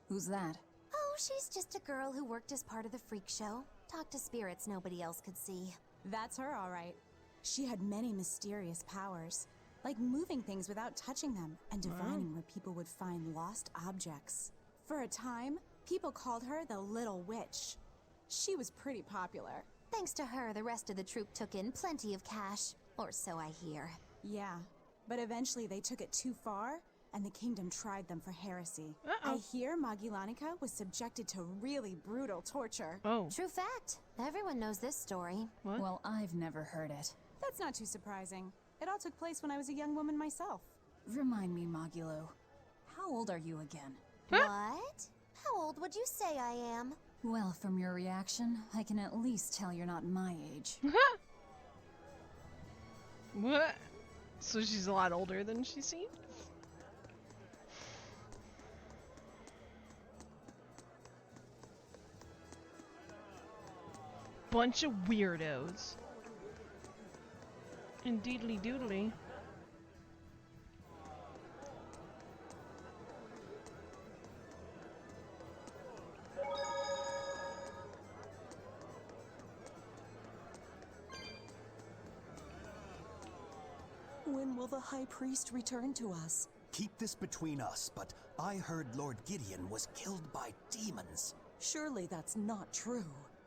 Speaker 4: Who's that?
Speaker 13: Oh, she's just a girl who worked as part of the freak show. Talked to spirits nobody else could see.
Speaker 16: That's her, all right. She had many mysterious powers, like moving things without touching them and divining where people would find lost objects. For a time, people called her the Little Witch. She was pretty popular.
Speaker 13: Thanks to her, the rest of the troupe took in plenty of cash. Or so I hear.
Speaker 16: Yeah, but eventually they took it too far, and the kingdom tried them for heresy. I hear Magilanica was subjected to really brutal torture.
Speaker 1: Oh.
Speaker 13: True fact. Everyone knows this story.
Speaker 1: What?
Speaker 4: Well, I've never heard it.
Speaker 16: That's not too surprising. It all took place when I was a young woman myself.
Speaker 4: Remind me, Magilu. How old are you again?
Speaker 13: What? How old would you say I am?
Speaker 4: Well, from your reaction, I can at least tell you're not my age.
Speaker 1: What? So she's a lot older than she seems? Bunch of weirdos. Indeedly doodly.
Speaker 17: When will the High Priest return to us?
Speaker 18: Keep this between us, but I heard Lord Gideon was killed by demons.
Speaker 17: Surely that's not true.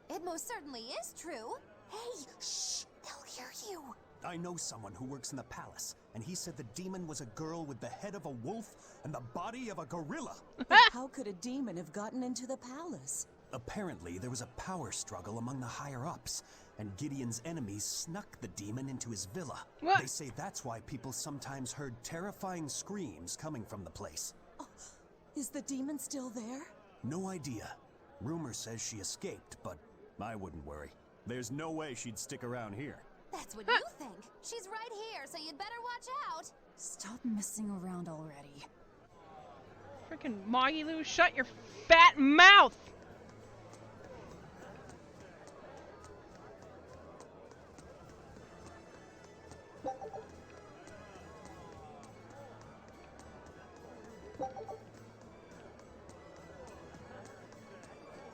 Speaker 13: It most certainly is true.
Speaker 18: Hey, shh! They'll hear you. I know someone who works in the palace, and he said the demon was a girl with the head of a wolf and the body of a gorilla.
Speaker 17: But how could a demon have gotten into the palace?
Speaker 18: Apparently, there was a power struggle among the higher-ups, and Gideon's enemies snuck the demon into his villa.
Speaker 1: What?
Speaker 18: They say that's why people sometimes heard terrifying screams coming from the place.
Speaker 17: Oh, is the demon still there?
Speaker 18: No idea. Rumor says she escaped, but I wouldn't worry. There's no way she'd stick around here.
Speaker 13: That's what you think. She's right here, so you'd better watch out.
Speaker 4: Stop messing around already.
Speaker 1: Frickin' Magilu, shut your fat mouth!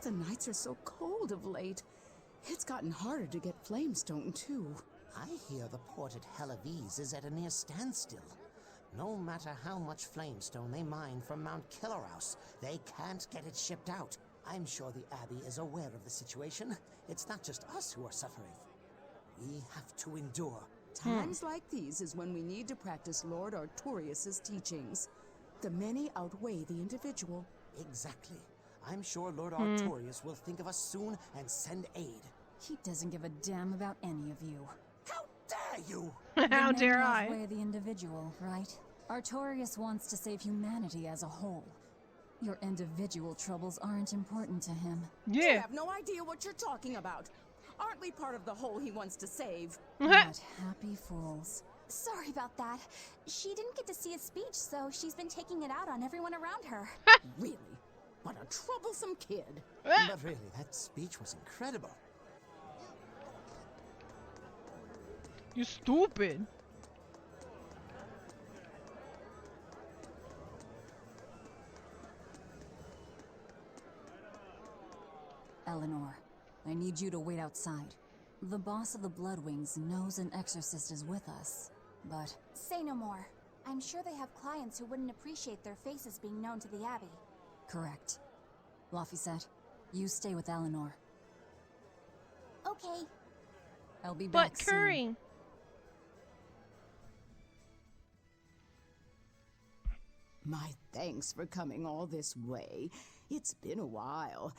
Speaker 17: The nights are so cold of late. It's gotten harder to get flamestone, too.
Speaker 19: I hear the port at Halaviz is at a near standstill. No matter how much flamestone they mine from Mount Killerhouse, they can't get it shipped out. I'm sure the Abbey is aware of the situation. It's not just us who are suffering. We have to endure.
Speaker 17: Times like these is when we need to practice Lord Artorius' teachings. The many outweigh the individual.
Speaker 19: Exactly. I'm sure Lord Artorius will think of us soon and send aid.
Speaker 4: He doesn't give a damn about any of you.
Speaker 19: How dare you!
Speaker 1: How dare
Speaker 4: The
Speaker 1: I?
Speaker 4: many outweigh the individual, right? Artorius wants to save humanity as a whole. Your individual troubles aren't important to him.
Speaker 17: You have no idea what you're talking about. Aren't we part of the whole he wants to save?
Speaker 4: What happy fools.
Speaker 2: Sorry about that. She didn't get to see a speech, so she's been taking it out on everyone around her.
Speaker 17: Really? What a troublesome kid.
Speaker 19: But really, that speech was incredible.
Speaker 1: You stupid.
Speaker 4: Eleanor, I need you to wait outside. The boss of the Bloodwings knows an exorcist is with us, but...
Speaker 2: Say no more. I'm sure they have clients who wouldn't appreciate their faces being known to the Abbey.
Speaker 4: Correct. Laphicet, you stay with Eleanor.
Speaker 3: Okay.
Speaker 4: I'll be back
Speaker 1: But Curry.
Speaker 4: soon.
Speaker 17: My thanks for coming all this way. It's been a while.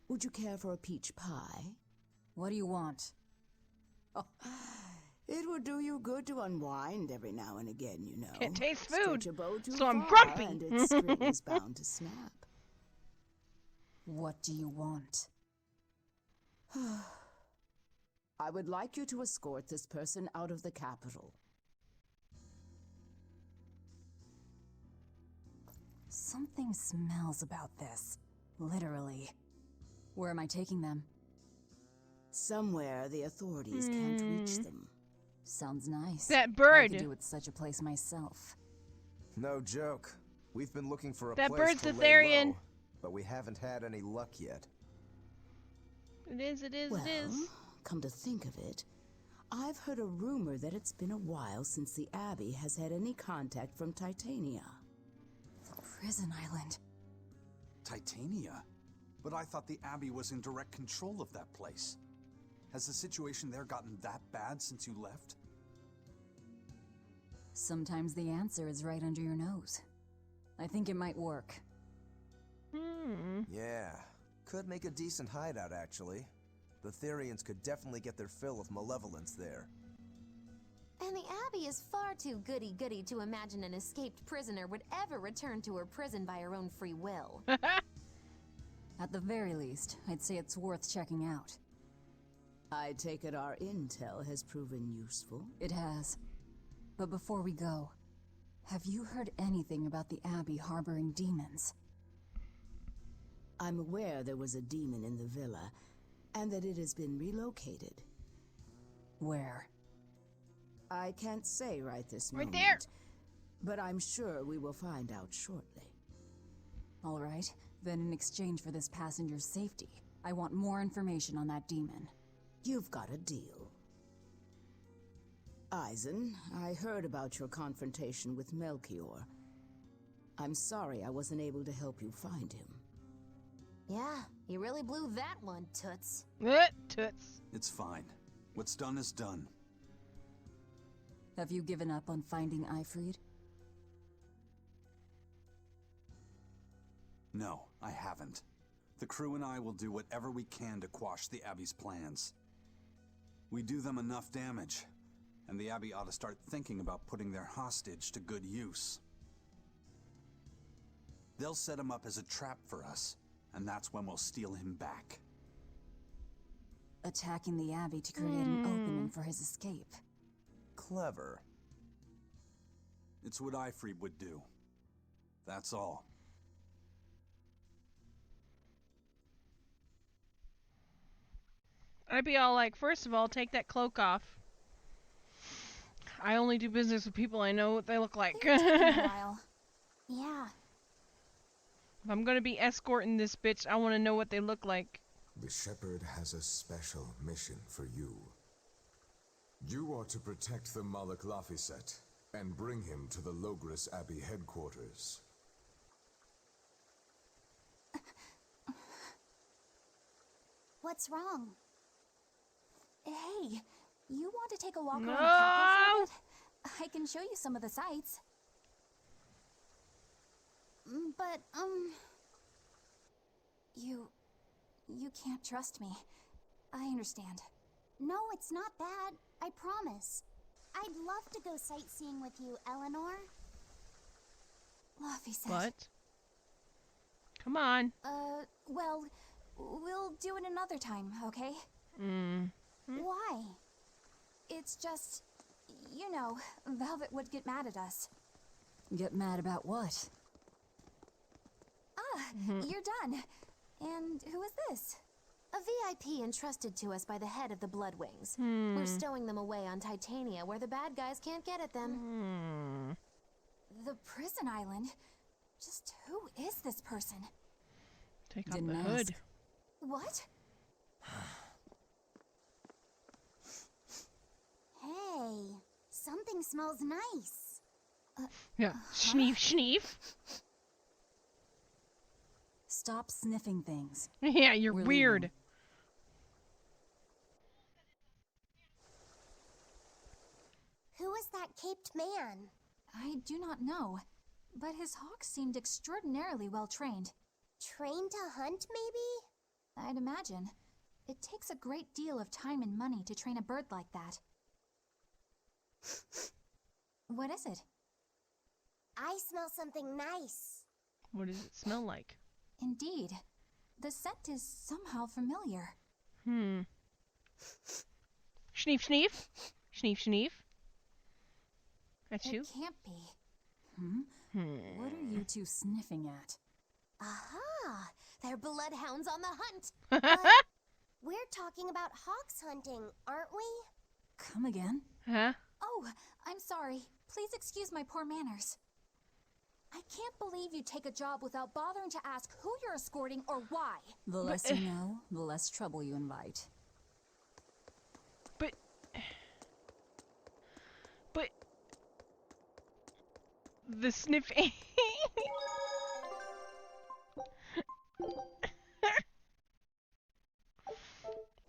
Speaker 17: Would you care for a peach pie?
Speaker 4: What do you want?
Speaker 17: Oh, it would do you good to unwind every now and again, you know.
Speaker 1: Can't taste food,
Speaker 17: Stretch a bow too
Speaker 1: so I'm
Speaker 17: far
Speaker 1: grumpy.
Speaker 17: And its string is bound to snap.
Speaker 4: What do you want?
Speaker 17: I would like you to escort this person out of the capital.
Speaker 4: Something smells about this. Literally. Where am I taking them?
Speaker 17: Somewhere the authorities can't reach them.
Speaker 4: Sounds nice.
Speaker 1: That bird.
Speaker 4: I could do with such a place myself.
Speaker 5: No joke. We've been looking for a
Speaker 1: That
Speaker 5: place
Speaker 1: bird's
Speaker 5: to
Speaker 1: the
Speaker 5: lay
Speaker 1: Therian.
Speaker 5: low, but we haven't had any luck yet.
Speaker 1: It is, it is,
Speaker 17: Well,
Speaker 1: it is.
Speaker 17: come to think of it, I've heard a rumor that it's been a while since the Abbey has had any contact from Titania.
Speaker 4: The prison island.
Speaker 6: Titania? But I thought the Abbey was in direct control of that place. Has the situation there gotten that bad since you left?
Speaker 4: Sometimes the answer is right under your nose. I think it might work.
Speaker 5: Yeah, could make a decent hideout, actually. The Therians could definitely get their fill of malevolence there.
Speaker 13: And the Abbey is far too goody-goody to imagine an escaped prisoner would ever return to her prison by her own free will.
Speaker 4: At the very least, I'd say it's worth checking out.
Speaker 17: I take it our intel has proven useful.
Speaker 4: It has. But before we go, have you heard anything about the Abbey harboring demons?
Speaker 17: I'm aware there was a demon in the villa, and that it has been relocated.
Speaker 4: Where?
Speaker 17: I can't say right this
Speaker 1: Right
Speaker 17: moment.
Speaker 1: there.
Speaker 17: But I'm sure we will find out shortly.
Speaker 4: All right, then in exchange for this passenger's safety, I want more information on that demon.
Speaker 17: You've got a deal. Eisen, I heard about your confrontation with Melchior. I'm sorry I wasn't able to help you find him.
Speaker 13: Yeah, you really blew that one, Toots.
Speaker 1: Toots.
Speaker 6: It's fine. What's done is done.
Speaker 4: Have you given up on finding Eifried?
Speaker 6: No, I haven't. The crew and I will do whatever we can to quash the Abbey's plans. We do them enough damage, and the Abbey ought to start thinking about putting their hostage to good use. They'll set him up as a trap for us, and that's when we'll steal him back.
Speaker 4: Attacking the Abbey to create an opening for his escape.
Speaker 5: Clever.
Speaker 6: It's what Eifried would do. That's all.
Speaker 1: I'd be all like, first of all, take that cloak off. I only do business with people I know what they look like.
Speaker 2: It's taken a while. Yeah.
Speaker 1: If I'm gonna be escorting this bitch, I want to know what they look like.
Speaker 20: The Shepherd has a special mission for you. You are to protect the Malak Laphicet and bring him to the Logris Abbey headquarters.
Speaker 2: What's wrong? Hey, you want to take a walk
Speaker 1: No!
Speaker 2: around the capital for a bit? I can show you some of the sights. But, you can't trust me. I understand.
Speaker 3: No, it's not that. I promise. I'd love to go sightseeing with you, Eleanor.
Speaker 2: Laffy said.
Speaker 1: What? Come on.
Speaker 2: Well, we'll do it another time, okay?
Speaker 3: Why?
Speaker 2: It's just, you know, Velvet would get mad at us.
Speaker 4: Get mad about what?
Speaker 2: You're done. And who is this?
Speaker 13: A VIP entrusted to us by the head of the Bloodwings. We're stowing them away on Titania where the bad guys can't get at them.
Speaker 2: The prison island? Just who is this person?
Speaker 1: Take off the hood.
Speaker 2: What?
Speaker 3: Hey, something smells nice.
Speaker 1: Yeah. Schneef, schneef.
Speaker 4: Stop sniffing things.
Speaker 1: Yeah, you're
Speaker 4: We're
Speaker 1: weird.
Speaker 4: leaving.
Speaker 3: Who is that caped man?
Speaker 2: I do not know, but his hawk seemed extraordinarily well trained.
Speaker 3: Trained to hunt, maybe?
Speaker 2: I'd imagine. It takes a great deal of time and money to train a bird like that. What is it?
Speaker 3: I smell something nice.
Speaker 1: What does it smell like?
Speaker 2: Indeed. The scent is somehow familiar.
Speaker 1: Schneef, schneef. Schneef, schneef. That's you?
Speaker 2: It can't be.
Speaker 4: What are you two sniffing at?
Speaker 13: Aha! They're bloodhounds on the hunt!
Speaker 3: But we're talking about hawks hunting, aren't we?
Speaker 4: Come again?
Speaker 1: Huh?
Speaker 2: Oh, I'm sorry. Please excuse my poor manners. I can't believe you take a job without bothering to ask who you're escorting or why.
Speaker 4: The less you know, the less trouble you invite.
Speaker 1: But the sniff. I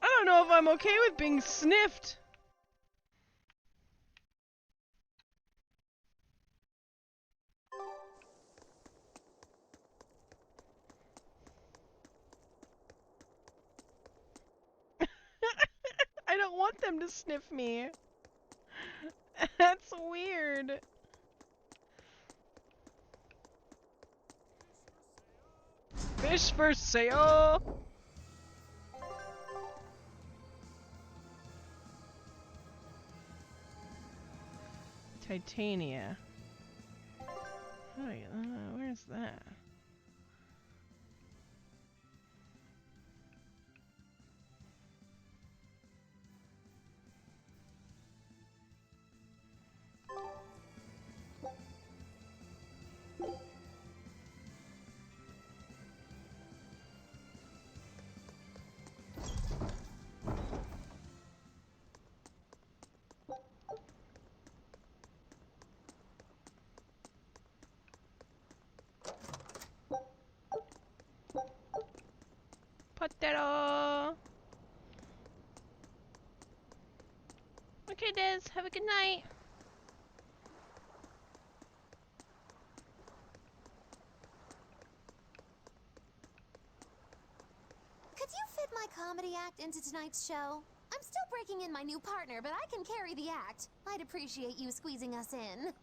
Speaker 1: don't know if I'm okay with being sniffed. I don't want them to sniff me. That's weird. Fish for sale. Titania. Oh, where's that? Potato. Okay, Des. Have a good night.
Speaker 13: Could you fit my comedy act into tonight's show? I'm still breaking in my new partner, but I can carry the act. I'd appreciate you squeezing us in.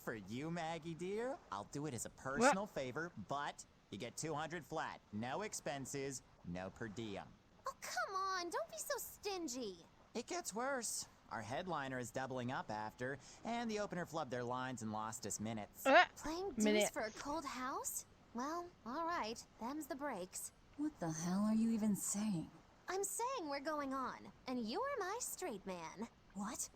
Speaker 10: For you, Maggie dear, I'll do it as a personal favor, but you get 200 flat. No expenses, no per diem.
Speaker 13: Oh, come on. Don't be so stingy.
Speaker 10: It gets worse. Our headliner is doubling up after, and the opener flubbed their lines and lost us minutes.
Speaker 13: Playing dues for a cold house? Well, all right. Them's the breaks.
Speaker 4: What the hell are you even saying?
Speaker 13: I'm saying we're going on, and you are my straight man.
Speaker 4: What?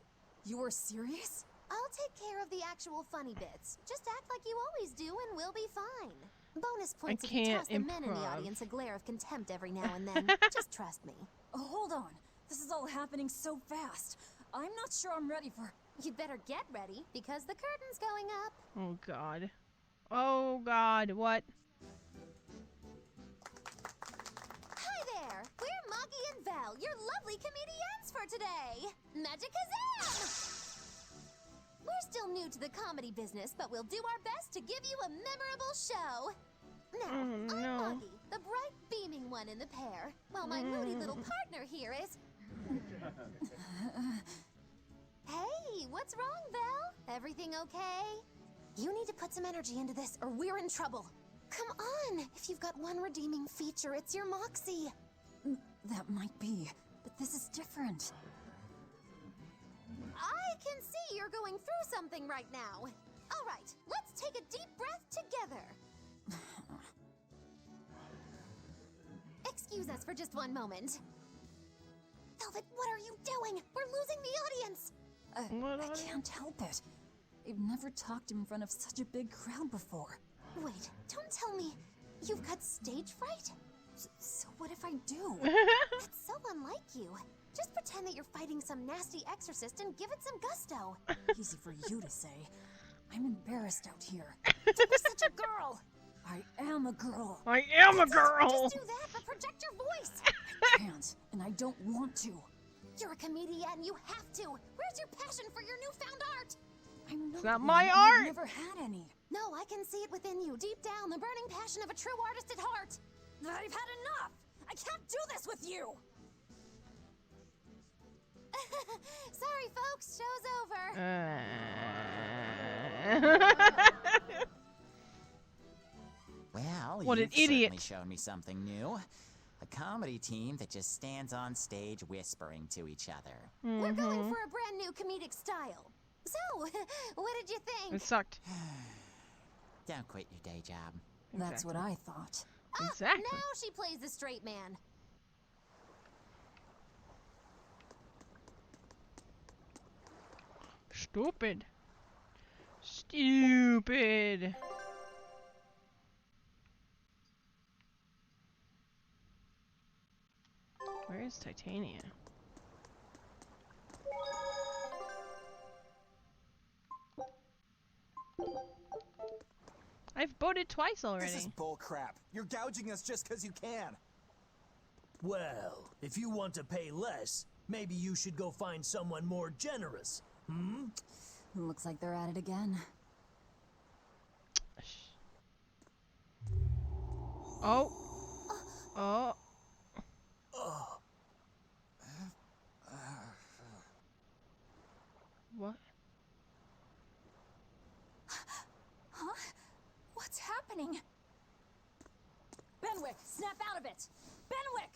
Speaker 4: You are serious?
Speaker 13: I'll take care of the actual funny bits. Just act like you always do, and we'll be fine. Bonus points if you toss the men in the audience a glare of contempt every now and then. Just trust me.
Speaker 4: Oh, hold on. This is all happening so fast. I'm not sure I'm ready for...
Speaker 13: You'd better get ready, because the curtain's going up.
Speaker 1: Oh god. Oh god, what?
Speaker 13: Hi there! We're Moggy and Val, your lovely comedians for today! Magicazam! We're still new to the comedy business, but we'll do our best to give you a memorable show. Now, I'm Moggy, the bright, beaming one in the pair, while my moody little partner here is... Hey, what's wrong, Val? Everything okay? You need to put some energy into this, or we're in trouble. Come on! If you've got one redeeming feature, it's your moxie.
Speaker 4: That might be, but this is different.
Speaker 13: I can see you're going through something right now. All right, let's take a deep breath together. Excuse us for just one moment. Velvet, what are you doing? We're losing the audience.
Speaker 4: I can't help it. I've never talked in front of such a big crowd before.
Speaker 13: Wait, don't tell me you've got stage fright?
Speaker 4: So what if I do?
Speaker 13: That's so unlike you. Just pretend that you're fighting some nasty exorcist and give it some gusto.
Speaker 4: Easy for you to say. I'm embarrassed out here.
Speaker 13: Don't be such a girl.
Speaker 4: I am a girl.
Speaker 1: I am a girl.
Speaker 13: Just do that, but project your voice.
Speaker 4: I can't, and I don't want to.
Speaker 13: You're a comedian, you have to. Where's your passion for your newfound art?
Speaker 1: It's not my art.
Speaker 4: I've never had any.
Speaker 13: No, I can see it within you, deep down, the burning passion of a true artist at heart.
Speaker 4: I've had enough. I can't do this with you.
Speaker 13: Sorry, folks, show's over.
Speaker 10: Well,
Speaker 1: what an
Speaker 10: you've
Speaker 1: idiot.
Speaker 10: certainly shown me something new. A comedy team that just stands on stage whispering to each other.
Speaker 13: We're going for a brand new comedic style. So, what did you think?
Speaker 1: It sucked.
Speaker 10: Don't quit your day job.
Speaker 4: That's what I thought.
Speaker 1: Exactly.
Speaker 13: Now she plays the straight man.
Speaker 1: Stupid. Stupid. Where is Titania? I've voted twice already.
Speaker 12: This is bullcrap. You're gouging us just because you can.
Speaker 9: Well, if you want to pay less, maybe you should go find someone more generous. Hmm?
Speaker 4: Looks like they're at it again.
Speaker 1: Oh. Oh. What?
Speaker 16: Huh? What's happening?
Speaker 4: Benwick, snap out of it! Benwick!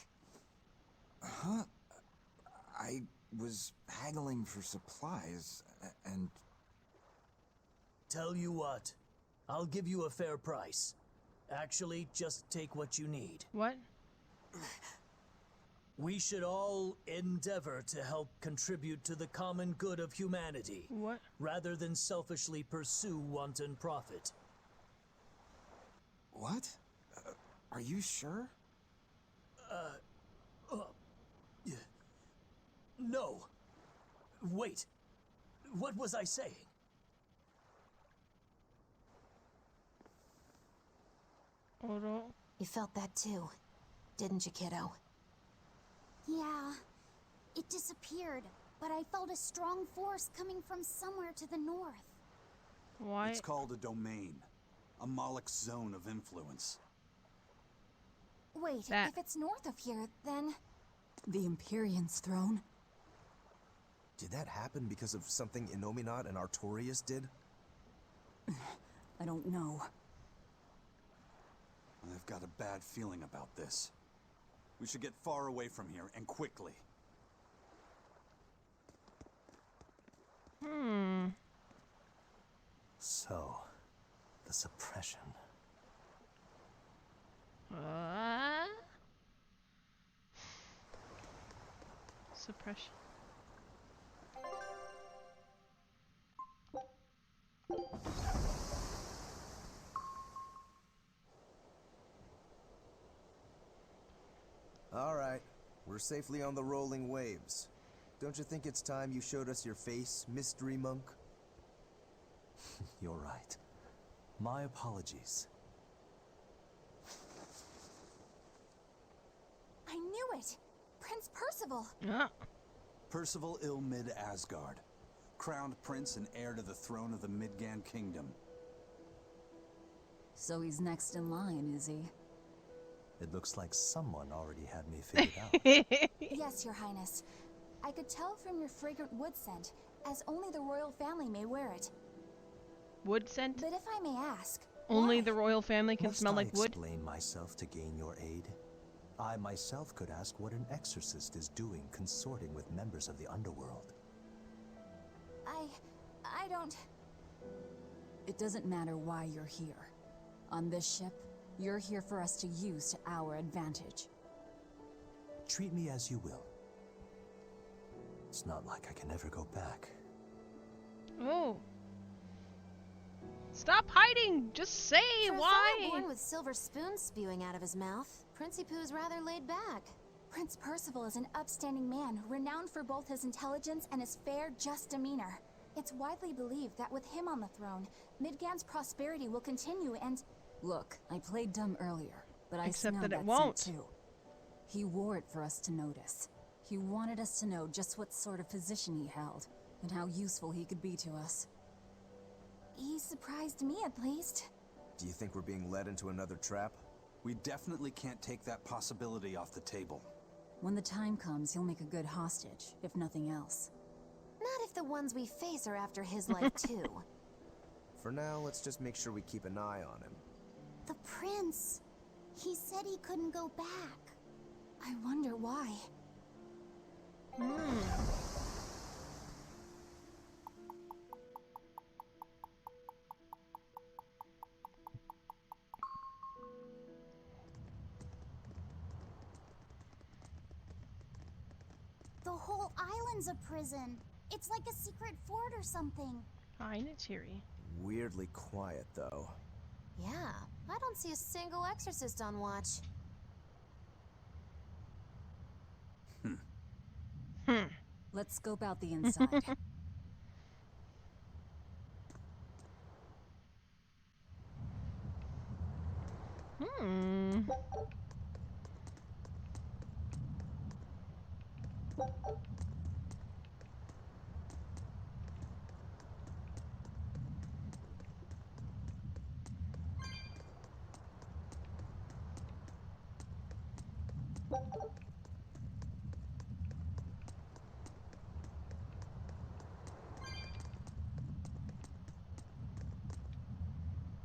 Speaker 5: Huh? I was haggling for supplies, and...
Speaker 9: Tell you what, I'll give you a fair price. Actually, just take what you need.
Speaker 1: What?
Speaker 9: We should all endeavor to help contribute to the common good of humanity.
Speaker 1: What?
Speaker 9: Rather than selfishly pursue wanton profit.
Speaker 5: What? Are you sure?
Speaker 9: No. Wait. What was I saying?
Speaker 13: You felt that too, didn't you, kiddo?
Speaker 2: Yeah, it disappeared, but I felt a strong force coming from somewhere to the north.
Speaker 1: Why?
Speaker 6: It's called a domain. A Moloch zone of influence.
Speaker 2: Wait, if it's north of here, then...
Speaker 4: The Empyrean's throne?
Speaker 5: Did that happen because of something Innominat and Artorias did?
Speaker 4: I don't know.
Speaker 6: I've got a bad feeling about this. We should get far away from here, and quickly.
Speaker 11: So, the suppression.
Speaker 1: Suppression.
Speaker 5: All right, we're safely on the rolling waves. Don't you think it's time you showed us your face, Mystery Monk?
Speaker 18: You're right. My apologies.
Speaker 2: I knew it! Prince Percival!
Speaker 6: Percival Ilmid Asgard, crowned prince and heir to the throne of the Midgand Kingdom.
Speaker 4: So he's next in line, is he?
Speaker 18: It looks like someone already had me figured out.
Speaker 2: Yes, Your Highness. I could tell from your fragrant wood scent, as only the royal family may wear it.
Speaker 1: Wood scent?
Speaker 2: But if I may ask,
Speaker 1: Only
Speaker 2: why?
Speaker 1: the royal family can smell like wood?
Speaker 18: Explain myself to gain your aid? I myself could ask what an exorcist is doing consorting with members of the underworld.
Speaker 2: I don't...
Speaker 4: It doesn't matter why you're here. On this ship, you're here for us to use to our advantage.
Speaker 18: Treat me as you will. It's not like I can ever go back.
Speaker 1: Oh. Stop hiding! Just say
Speaker 13: For
Speaker 1: why!
Speaker 13: someone born with silver spoons spewing out of his mouth, Princie Poo's rather laid back.
Speaker 2: Prince Percival is an upstanding man, renowned for both his intelligence and his fair, just demeanor. It's widely believed that with him on the throne, Midgand's prosperity will continue and...
Speaker 4: Look, I played dumb earlier, but I
Speaker 1: Except
Speaker 4: smelled
Speaker 1: that it
Speaker 4: scent
Speaker 1: won't.
Speaker 4: too. He wore it for us to notice. He wanted us to know just what sort of position he held, and how useful he could be to us.
Speaker 2: He surprised me, at least.
Speaker 5: Do you think we're being led into another trap?
Speaker 6: We definitely can't take that possibility off the table.
Speaker 4: When the time comes, he'll make a good hostage, if nothing else.
Speaker 13: Not if the ones we face are after his life too.
Speaker 5: For now, let's just make sure we keep an eye on him.
Speaker 3: The prince. He said he couldn't go back.
Speaker 2: I wonder why.
Speaker 3: The whole island's a prison. It's like a secret fort or something.
Speaker 1: Fine, it's Yenri.
Speaker 5: Weirdly quiet, though.
Speaker 13: Yeah, I don't see a single exorcist on watch.
Speaker 4: Let's scope out the inside.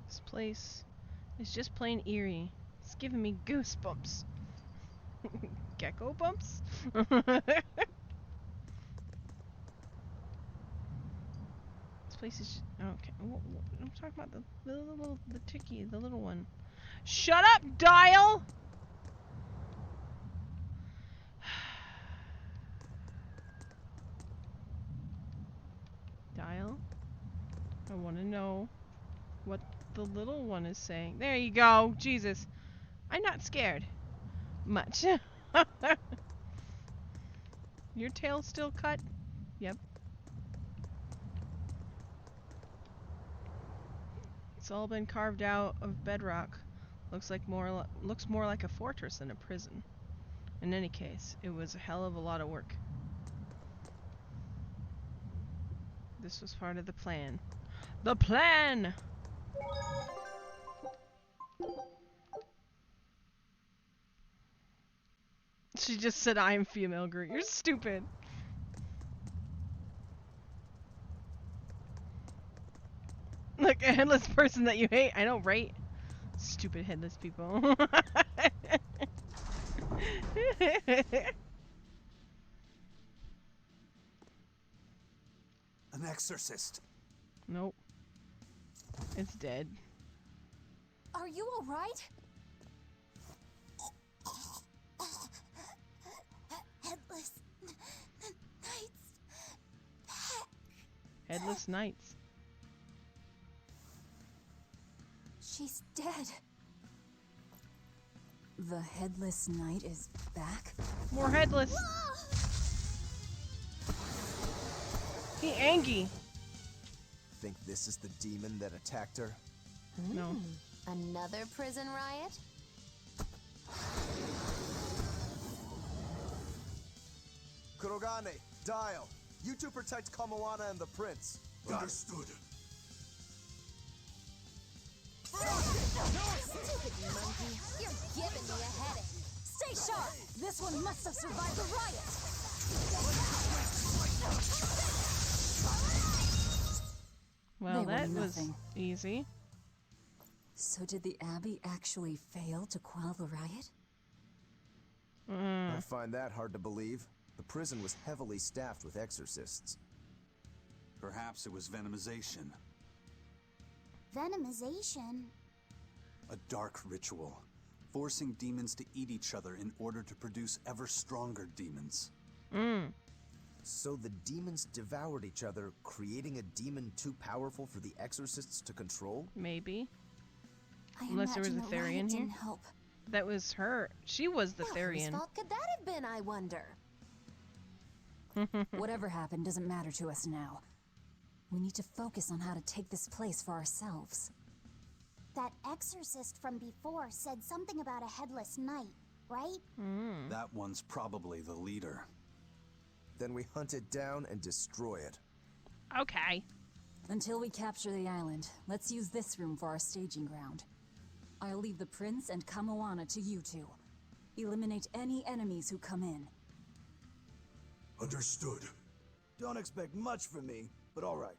Speaker 1: This place is just plain eerie. It's giving me goosebumps. Gecko bumps? This place is okay. I'm talking about the ticky, the little one. Shut up, Dial! Dial? I want to know what the little one is saying. There you go. Jesus. I'm not scared. Much. Your tail's still cut? Yep. It's all been carved out of bedrock. Looks more like a fortress than a prison. In any case, it was a hell of a lot of work. This was part of the plan. The plan! She just said I am female Groot. You're stupid. Like a headless person that you hate. I know, right? Stupid headless people.
Speaker 6: An exorcist.
Speaker 1: Nope. It's dead.
Speaker 2: Are you alright?
Speaker 3: Headless Knights back.
Speaker 1: Headless Knights.
Speaker 2: She's dead.
Speaker 4: The Headless Knight is back?
Speaker 1: More headless. He angry.
Speaker 5: Think this is the demon that attacked her?
Speaker 1: No.
Speaker 13: Another prison riot?
Speaker 5: Kurogane, Dial. You two protect Kamoana and the prince.
Speaker 20: Understood.
Speaker 13: Stupid monkey. You're giving me a headache.
Speaker 4: Stay sharp! This one must have survived the riot!
Speaker 1: Well,
Speaker 4: They
Speaker 1: that
Speaker 4: were
Speaker 1: was
Speaker 4: nothing.
Speaker 1: easy.
Speaker 4: So did the Abbey actually fail to quell the riot?
Speaker 5: I find that hard to believe. The prison was heavily staffed with exorcists.
Speaker 6: Perhaps it was venomization.
Speaker 3: Venomization?
Speaker 6: A dark ritual, forcing demons to eat each other in order to produce ever stronger demons.
Speaker 5: So the demons devoured each other, creating a demon too powerful for the exorcists to control?
Speaker 1: Maybe.
Speaker 2: I
Speaker 1: Unless there was a
Speaker 2: imagine the riot
Speaker 1: Therian here.
Speaker 2: didn't help.
Speaker 1: That was her. She was the
Speaker 13: Well,
Speaker 1: Therian.
Speaker 13: whose fault could that have been, I wonder?
Speaker 4: Whatever happened doesn't matter to us now. We need to focus on how to take this place for ourselves.
Speaker 3: That exorcist from before said something about a headless knight, right?
Speaker 6: That one's probably the leader.
Speaker 5: Then we hunt it down and destroy it.
Speaker 1: Okay.
Speaker 4: Until we capture the island, let's use this room for our staging ground. I'll leave the prince and Kamoana to you two. Eliminate any enemies who come in.
Speaker 20: Understood.
Speaker 7: Don't expect much from me, but all right.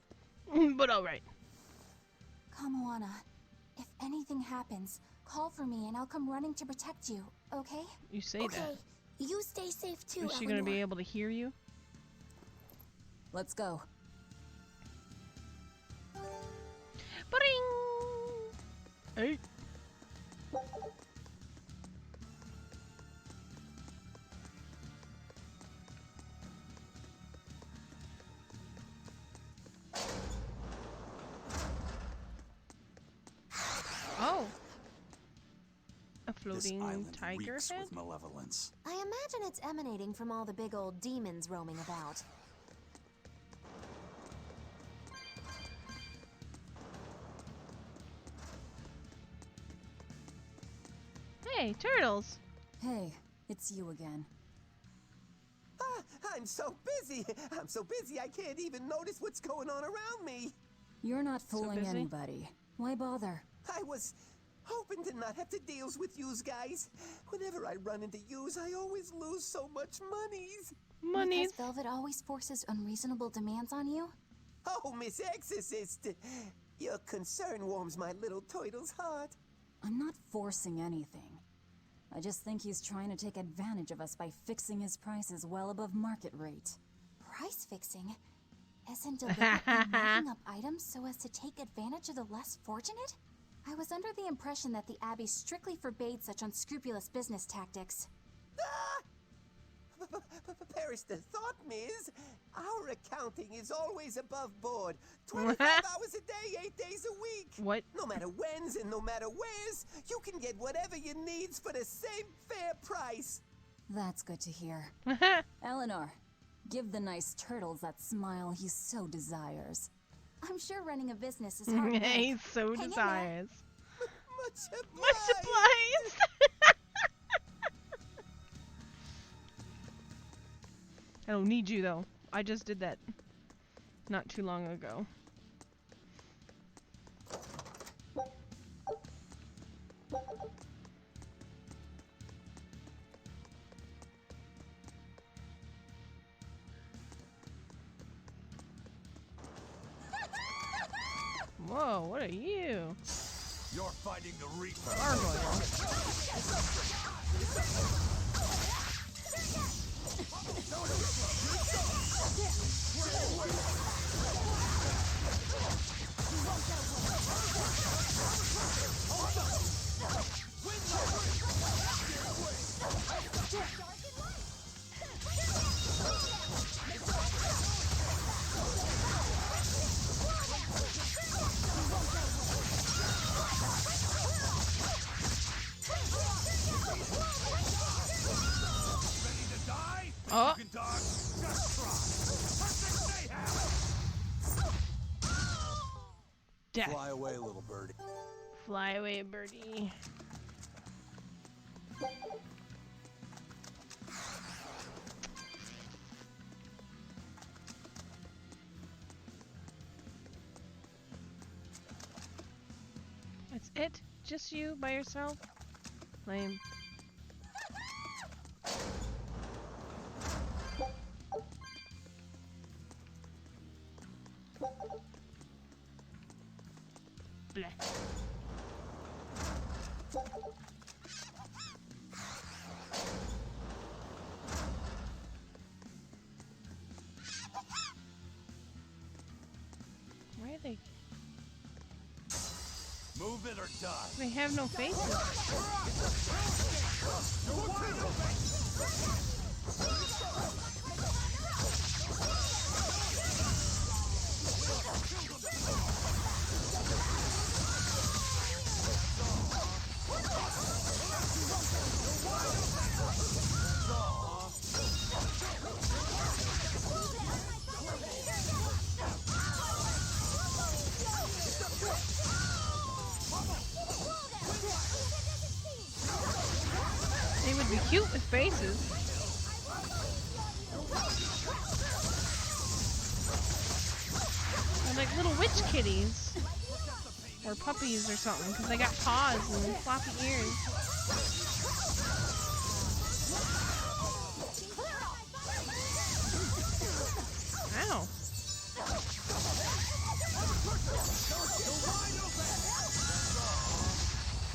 Speaker 1: But alright.
Speaker 2: Kamoana, if anything happens, call for me and I'll come running to protect you, okay?
Speaker 1: You say that.
Speaker 3: You stay safe too,
Speaker 1: Is she gonna be
Speaker 3: Eleanor.
Speaker 1: able to hear you?
Speaker 4: Let's go.
Speaker 1: Ba-ding! Hey. Oh. A
Speaker 6: This
Speaker 1: floating
Speaker 6: island
Speaker 1: tiger
Speaker 6: reeks
Speaker 1: head?
Speaker 6: with malevolence.
Speaker 13: I imagine it's emanating from all the big old demons roaming about.
Speaker 1: Hey, turtles!
Speaker 4: Hey, it's you again.
Speaker 21: I'm so busy. I'm so busy I can't even notice what's going on around me.
Speaker 4: You're not fooling
Speaker 1: busy?
Speaker 4: anybody. Why bother?
Speaker 21: I was hoping to not have to deal with yous guys. Whenever I run into yous, I always lose so much monies.
Speaker 1: Monies?
Speaker 2: Because Velvet always forces unreasonable demands on you?
Speaker 21: Oh, Miss Exorcist, your concern warms my little turtle's heart.
Speaker 4: I'm not forcing anything. I just think he's trying to take advantage of us by fixing his prices well above market rate.
Speaker 2: Price fixing? Isn't deliberately marking up items so as to take advantage of the less fortunate? I was under the impression that the Abbey strictly forbade such unscrupulous business tactics.
Speaker 21: Perish the thought, Miss. Our accounting is always above board. 25 hours a day, 8 days a week.
Speaker 1: What?
Speaker 21: No matter whens and no matter wheres, you can get whatever you needs for the same fair price.
Speaker 4: That's good to hear. Eleanor, give the nice turtles that smile he so desires.
Speaker 2: I'm sure running a business is hard work.
Speaker 1: He so
Speaker 2: Hang in there.
Speaker 1: desires.
Speaker 21: Much
Speaker 1: obliged. I don't need you though. I just did that not too long ago. Whoa, what are you?
Speaker 20: You're fighting the Reaper.
Speaker 1: Oh.
Speaker 20: You can dodge. Just try. Perfect mayhem.
Speaker 1: Death.
Speaker 6: Fly away, little birdie.
Speaker 1: Fly away, birdie. That's it? Just you by yourself? Lame. Bleh. Why are they?
Speaker 6: Move it or die.
Speaker 1: They have no faces. They would be cute with faces. They're like little witch kitties. Or puppies or something, because they got paws and floppy ears. Ow.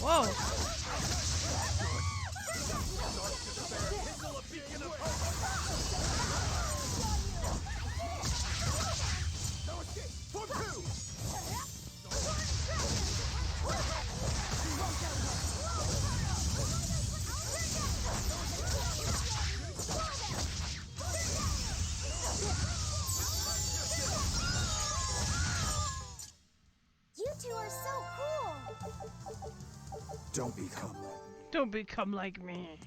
Speaker 1: Whoa.
Speaker 3: You two are so cool.
Speaker 1: Don't become like me.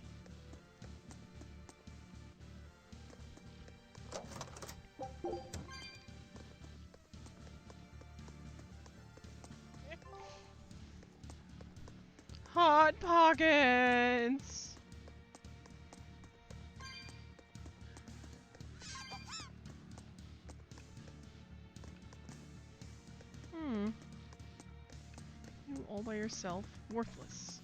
Speaker 1: Hot Pockets. You all by yourself, worthless.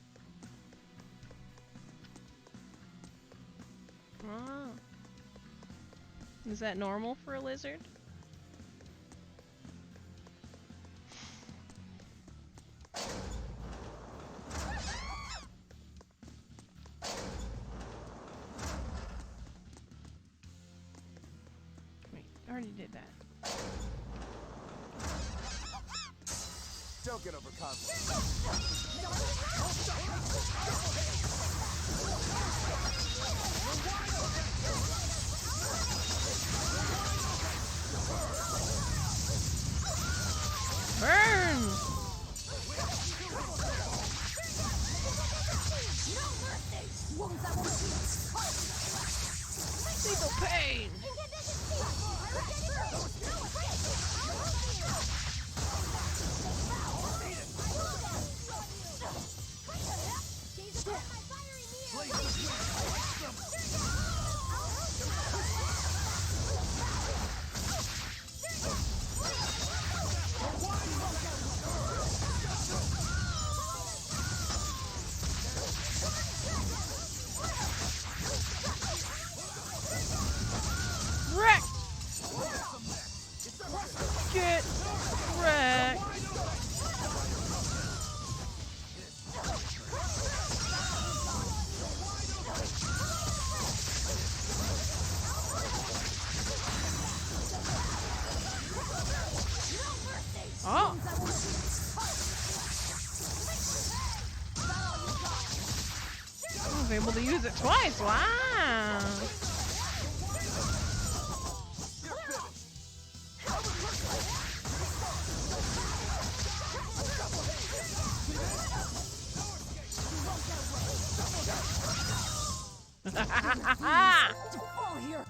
Speaker 1: Ah. Is that normal for a lizard? Wait, I already did that.
Speaker 5: Don't get overconfident.
Speaker 1: Burn! Lethal pain! Wrecked! Get wrecked! Oh! I was able to use it twice. Wow!
Speaker 4: Fall here.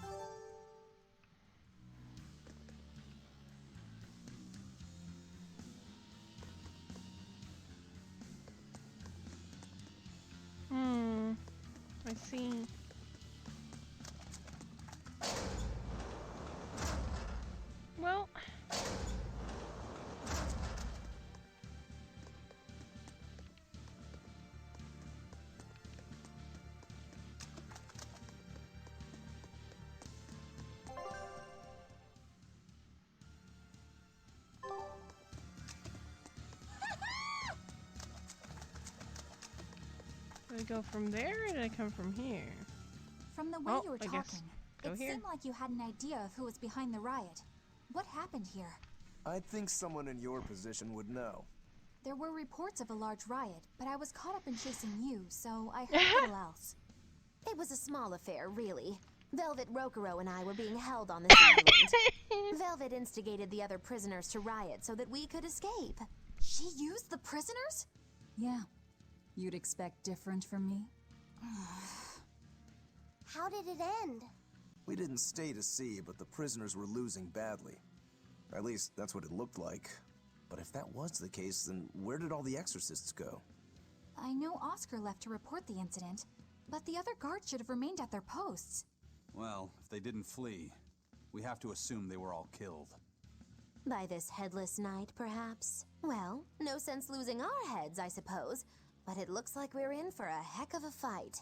Speaker 1: see. Well. Did I go from there or did I come from here?
Speaker 2: From the way you were
Speaker 1: I guess
Speaker 2: talking,
Speaker 1: go
Speaker 2: it
Speaker 1: here.
Speaker 2: seemed like you had an idea of who was behind the riot. What happened here?
Speaker 5: I'd think someone in your position would know.
Speaker 2: There were reports of a large riot, but I was caught up in chasing you, so I heard little else.
Speaker 13: It was a small affair, really. Velvet Rokuro and I were being held on this island. Velvet instigated the other prisoners to riot so that we could escape.
Speaker 2: She used the prisoners?
Speaker 4: Yeah. You'd expect different from me?
Speaker 3: How did it end?
Speaker 5: We didn't stay to see, but the prisoners were losing badly. At least, that's what it looked like. But if that was the case, then where did all the exorcists go?
Speaker 2: I know Oscar left to report the incident, but the other guards should have remained at their posts.
Speaker 6: Well, if they didn't flee, we have to assume they were all killed.
Speaker 13: By this headless night, perhaps? Well, no sense losing our heads, I suppose. But it looks like we're in for a heck of a fight.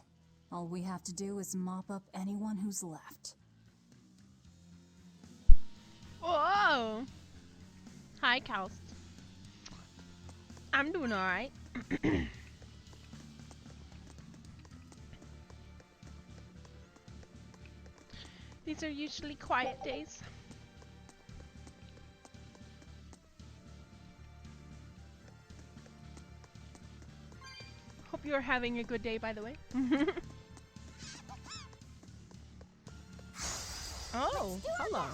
Speaker 4: All we have to do is mop up anyone who's left.
Speaker 1: Whoa! Hi, Kaust. I'm doing alright. These are usually quiet days. Hope you're having a good day, by the way. Oh, hello.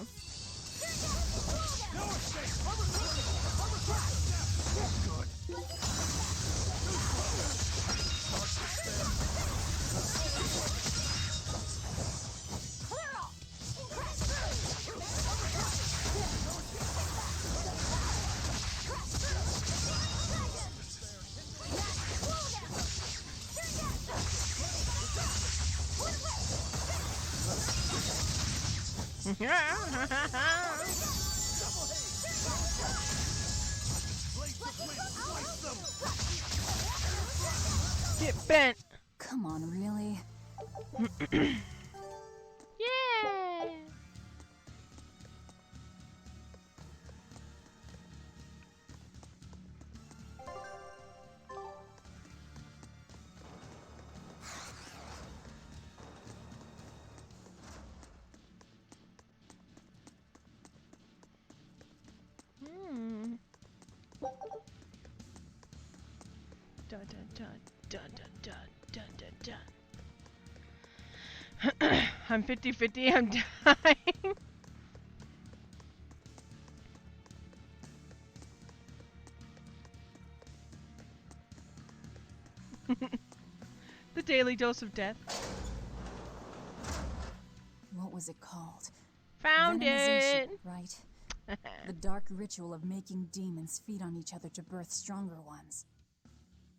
Speaker 1: Get bent.
Speaker 4: Come on, really?
Speaker 1: Yeah. Da da da da da da da da. I'm 50-50, I'm dying. The daily dose of death.
Speaker 4: What was it called?
Speaker 1: Found
Speaker 4: Venomization,
Speaker 1: it.
Speaker 4: right? The dark ritual of making demons feed on each other to birth stronger ones.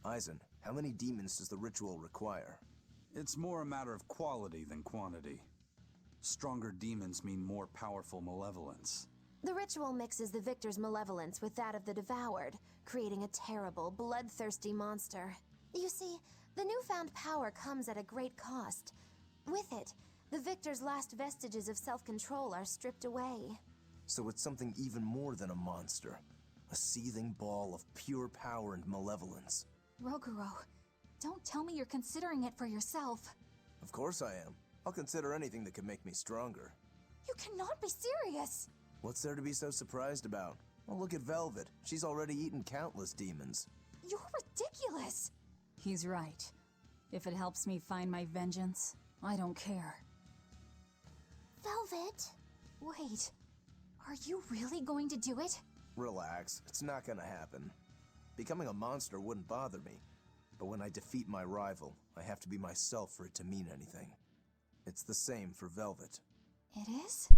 Speaker 5: Eisen, how many demons does the ritual require?
Speaker 6: It's more a matter of quality than quantity. Stronger demons mean more powerful malevolence.
Speaker 13: The ritual mixes the victor's malevolence with that of the devoured, creating a terrible, bloodthirsty monster. You see, the newfound power comes at a great cost. With it, the victor's last vestiges of self-control are stripped away.
Speaker 5: So it's something even more than a monster. A seething ball of pure power and malevolence.
Speaker 2: Roguro, don't tell me you're considering it for yourself.
Speaker 5: Of course I am. I'll consider anything that can make me stronger.
Speaker 2: You cannot be serious!
Speaker 5: What's there to be so surprised about? Well, look at Velvet. She's already eaten countless demons.
Speaker 2: You're ridiculous!
Speaker 4: He's right. If it helps me find my vengeance, I don't care.
Speaker 2: Velvet? Wait, are you really going to do it?
Speaker 5: Relax, it's not gonna happen. Becoming a monster wouldn't bother me. But when I defeat my rival, I have to be myself for it to mean anything. It's the same for Velvet.
Speaker 2: It is?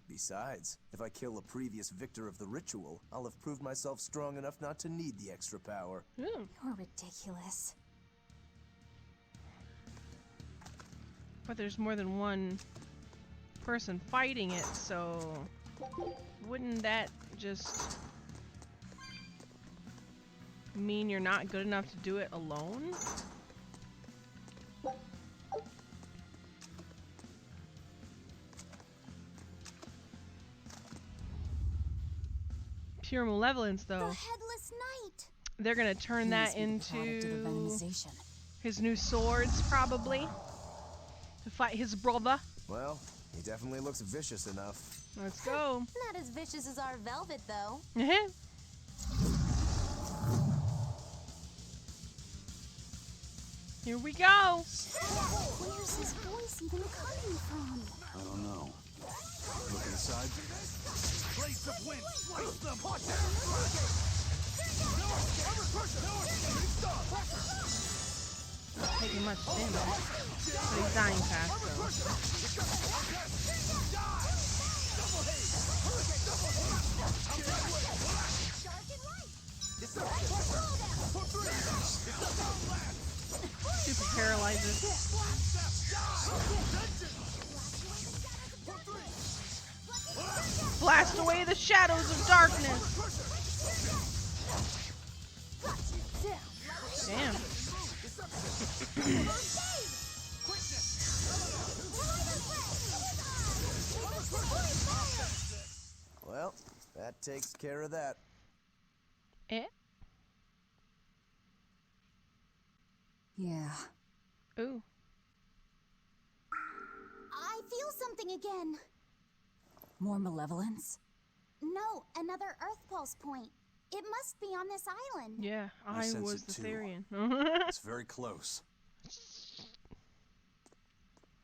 Speaker 5: Besides, if I kill a previous victor of the ritual, I'll have proved myself strong enough not to need the extra power.
Speaker 2: You're ridiculous.
Speaker 1: But there's more than one person fighting it, so wouldn't that just mean you're not good enough to do it alone? Pure malevolence, though.
Speaker 2: The headless knight.
Speaker 1: They're gonna turn that into his new swords, probably, to fight his brother.
Speaker 5: Well, he definitely looks vicious enough.
Speaker 1: Let's go.
Speaker 13: Not as vicious as our velvet, though.
Speaker 1: Here we go.
Speaker 2: Where's his voice even coming from?
Speaker 6: I don't know. Look inside.
Speaker 8: Blades of wind, slice them.
Speaker 1: Not taking much damage, but he's dying fast, Super paralyzer. Blast away the shadows of darkness. Damn.
Speaker 5: Well, that takes care of that.
Speaker 1: Eh?
Speaker 4: Yeah.
Speaker 1: Ooh.
Speaker 2: I feel something again.
Speaker 4: More malevolence?
Speaker 2: No, another Earth Pulse point. It must be on this island.
Speaker 1: Yeah, I
Speaker 6: sense
Speaker 1: was
Speaker 6: it
Speaker 1: the
Speaker 6: too.
Speaker 1: Therian.
Speaker 6: It's very close.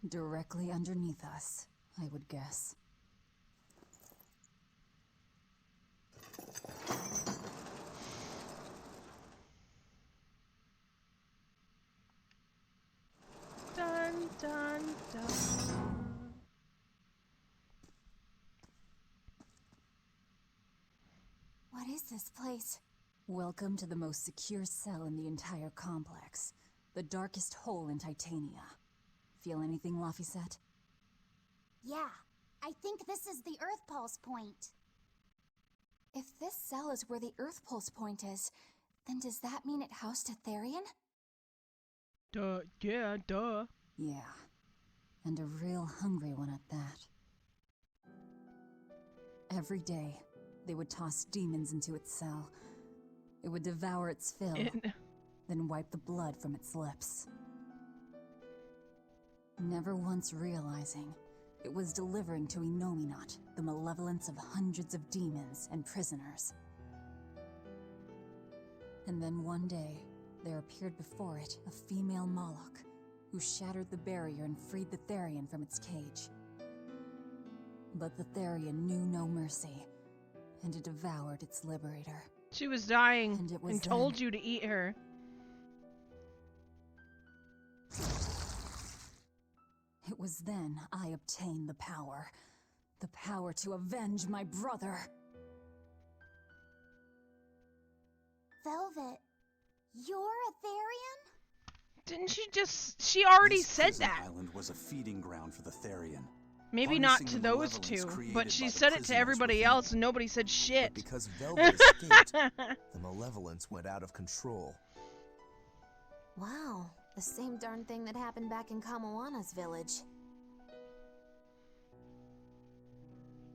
Speaker 4: Directly underneath us, I would guess.
Speaker 1: Dun dun dun.
Speaker 2: What is this place?
Speaker 4: Welcome to the most secure cell in the entire complex. The darkest hole in Titania. Feel anything, Laphicet?
Speaker 2: Yeah, I think this is the Earth Pulse point. If this cell is where the Earth Pulse point is, then does that mean it housed a Therian?
Speaker 1: Duh, yeah, duh.
Speaker 4: Yeah. And a real hungry one at that. Every day, they would toss demons into its cell. It would devour its fill, then wipe the blood from its lips. Never once realizing, it was delivering to Inominat the malevolence of hundreds of demons and prisoners. And then one day, there appeared before it a female Moloch, who shattered the barrier and freed the Therian from its cage. But the Therian knew no mercy, and it devoured its liberator.
Speaker 1: She was dying and told you to eat her.
Speaker 4: It was then I obtained the power. The power to avenge my brother.
Speaker 2: Velvet, you're a Therian?
Speaker 1: Didn't she already
Speaker 6: This
Speaker 1: said
Speaker 6: prison
Speaker 1: that?
Speaker 6: island was a feeding ground for the Therian.
Speaker 1: Maybe not
Speaker 6: Harnessing
Speaker 1: to
Speaker 6: the
Speaker 1: those
Speaker 6: malevolence
Speaker 1: two,
Speaker 6: created
Speaker 1: but
Speaker 6: by
Speaker 1: she
Speaker 6: the
Speaker 1: said it to
Speaker 6: prisoners
Speaker 1: everybody
Speaker 6: within.
Speaker 1: else and nobody said shit.
Speaker 5: Because Velvet escaped, the malevolence went out of control.
Speaker 13: Wow, the same darn thing that happened back in Kamawana's village.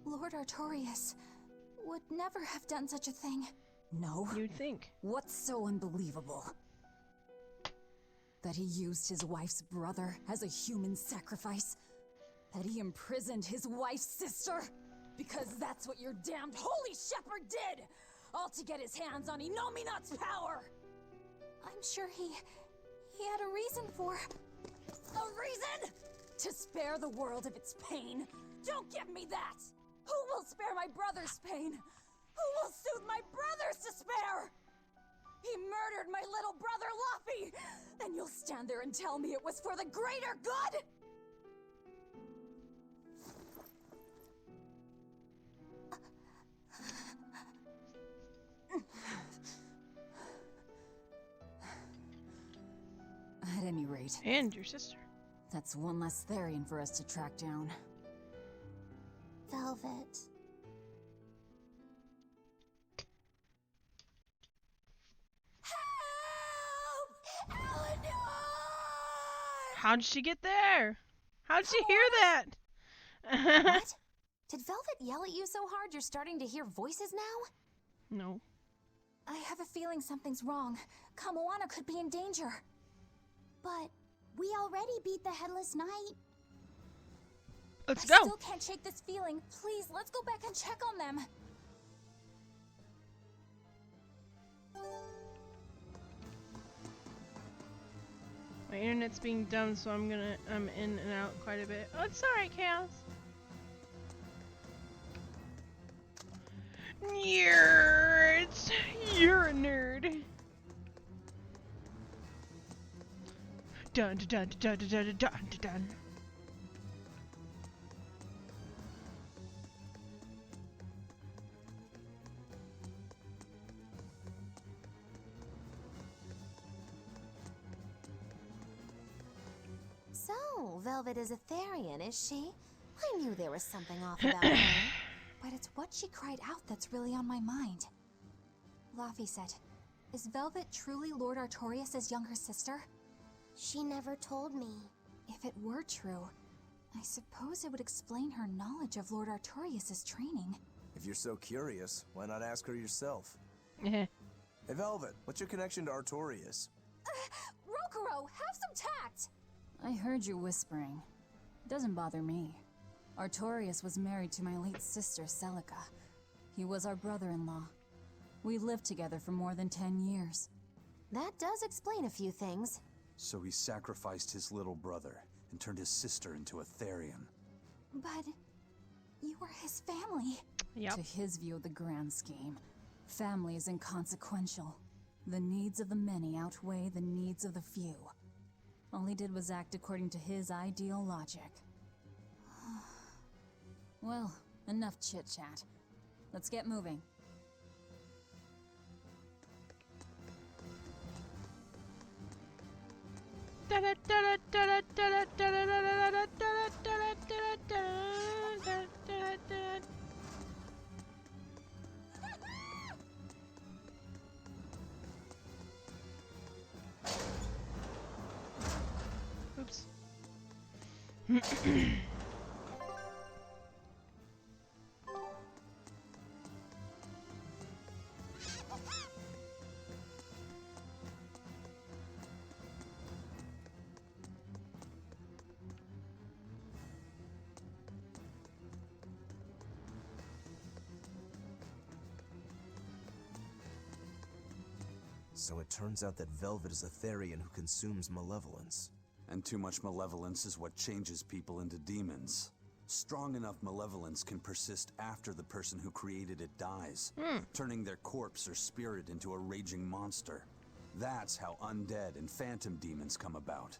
Speaker 2: Lord Artorias would never have done such a thing.
Speaker 4: No.
Speaker 1: You'd think.
Speaker 4: What's so unbelievable? That he used his wife's brother as a human sacrifice? That he imprisoned his wife's sister? Because that's what your damned holy shepherd did! All to get his hands on Inominat's power!
Speaker 2: I'm sure he had a reason for...
Speaker 4: A reason? To spare the world of its pain? Don't give me that! Who will spare my brother's pain? Who will soothe my brother's despair? He murdered my little brother Luffy! And you'll stand there and tell me it was for the greater good? At any rate.
Speaker 1: And your sister.
Speaker 4: That's one less Therian for us to track down.
Speaker 3: Velvet.
Speaker 1: How'd she get there? How'd she hear that?
Speaker 13: What? Did Velvet yell at you so hard you're starting to hear voices now?
Speaker 1: No.
Speaker 2: I have a feeling something's wrong. Kamoana could be in danger.
Speaker 3: But we already beat the Headless Knight.
Speaker 1: Let's
Speaker 2: I
Speaker 1: go.
Speaker 2: still can't shake this feeling. Please, let's go back and check on them.
Speaker 1: My internet's being dumb, so I'm in and out quite a bit. Oh, it's alright, Chaos. Nerds! You're a nerd. Dun dun dun dun dun dun dun dun.
Speaker 13: So, Velvet is a Therian, is she? I knew there was something off about her.
Speaker 2: But it's what she cried out that's really on my mind. Laffy said, is Velvet truly Lord Artorias' younger sister?
Speaker 3: She never told me.
Speaker 2: If it were true, I suppose it would explain her knowledge of Lord Artorias' training.
Speaker 5: If you're so curious, why not ask her yourself?
Speaker 1: Hey,
Speaker 5: Velvet, what's your connection to Artorias?
Speaker 2: Rokuro, have some tact!
Speaker 4: I heard you whispering. Doesn't bother me. Artorias was married to my late sister, Celica. He was our brother-in-law. We lived together for more than 10 years.
Speaker 13: That does explain a few things.
Speaker 6: So he sacrificed his little brother and turned his sister into a Therian.
Speaker 2: But you were his family.
Speaker 1: Yep.
Speaker 4: To his view of the grand scheme, family is inconsequential. The needs of the many outweigh the needs of the few. All he did was act according to his ideal logic. Well, enough chit-chat. Let's get moving.
Speaker 1: Oops.
Speaker 5: So it turns out that Velvet is a Therian who consumes malevolence.
Speaker 6: And too much malevolence is what changes people into demons. Strong enough malevolence can persist after the person who created it dies, turning their corpse or spirit into a raging monster. That's how undead and phantom demons come about.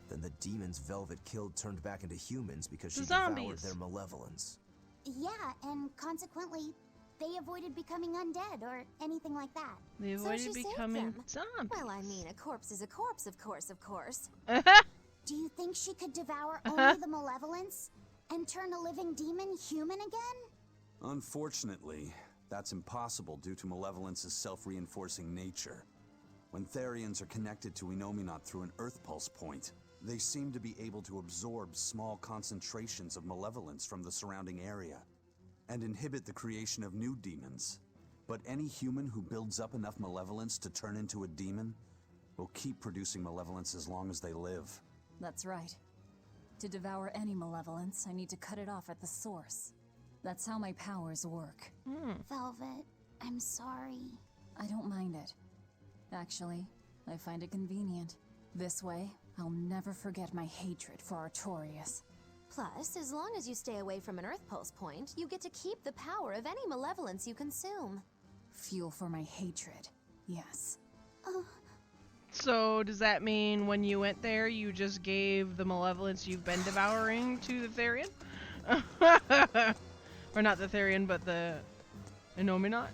Speaker 5: Then the demons Velvet killed turned back into humans because she
Speaker 1: Zombies.
Speaker 5: devoured their malevolence.
Speaker 3: Yeah, and consequently, they avoided becoming undead or anything like that.
Speaker 1: They
Speaker 13: So
Speaker 1: avoided
Speaker 13: she saved
Speaker 1: becoming
Speaker 13: them.
Speaker 1: zombies.
Speaker 13: Well, I mean, a corpse is a corpse, of course, of course.
Speaker 3: Do you think she could devour only the malevolence and turn a living demon human again?
Speaker 6: Unfortunately, that's impossible due to malevolence's self-reinforcing nature. When Therians are connected to Enominat through an Earth Pulse point, they seem to be able to absorb small concentrations of malevolence from the surrounding area and inhibit the creation of new demons. But any human who builds up enough malevolence to turn into a demon will keep producing malevolence as long as they live.
Speaker 4: That's right. To devour any malevolence, I need to cut it off at the source. That's how my powers work.
Speaker 3: Velvet, I'm sorry.
Speaker 4: I don't mind it. Actually, I find it convenient. This way, I'll never forget my hatred for Artorias.
Speaker 13: Plus, as long as you stay away from an Earth Pulse point, you get to keep the power of any malevolence you consume.
Speaker 4: Fuel for my hatred, yes.
Speaker 1: So does that mean when you went there, you just gave the malevolence you've been devouring to the Therian? Or not the Therian, but the Enominat?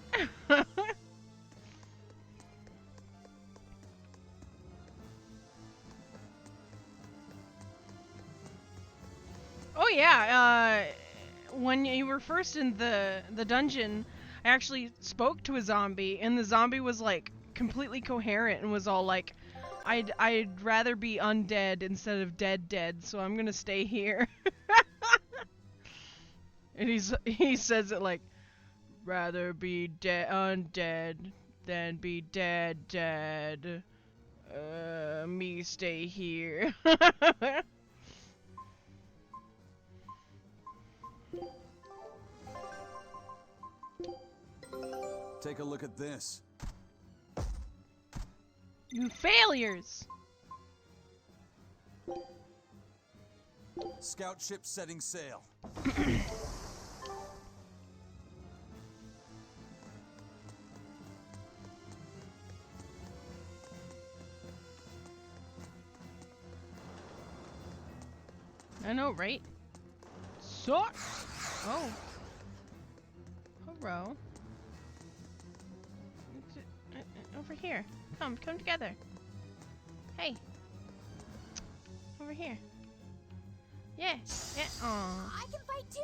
Speaker 1: when you were first in the dungeon, I actually spoke to a zombie, and the zombie was like completely coherent and was all like, I'd rather be undead instead of dead, so I'm gonna stay here. And he says it like, rather be undead than be dead. Me stay here.
Speaker 6: Take a look at this.
Speaker 1: You failures!
Speaker 6: Scout ship setting sail.
Speaker 1: I know, right? Sucks! Oh. Hello. Over here. Come together. Hey. Over here. Yeah. Aw.
Speaker 3: I can fight too.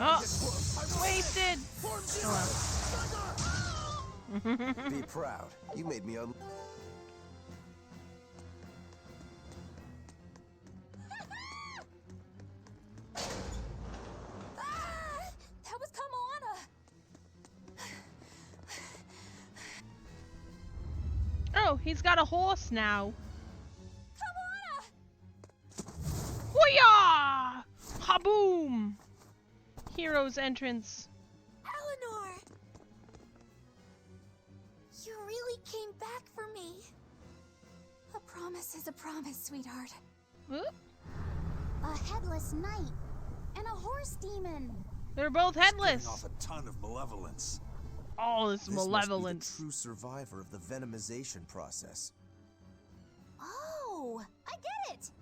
Speaker 1: Oh, wasted. Oh well.
Speaker 5: Be proud. You made me un.
Speaker 15: That was Kamoana!
Speaker 1: Oh, he's got a horse now.
Speaker 15: Kamoana!
Speaker 1: Hoo-yah! Ha-boom! Hero's entrance.
Speaker 2: Eleanor! You really came back for me. A promise is a promise, sweetheart.
Speaker 3: A headless knight and a horse demon.
Speaker 1: They're both headless.
Speaker 6: Off a ton of malevolence.
Speaker 1: All this
Speaker 5: This
Speaker 1: malevolence.
Speaker 5: must be the true survivor of the venomization process.
Speaker 13: Oh, I get it!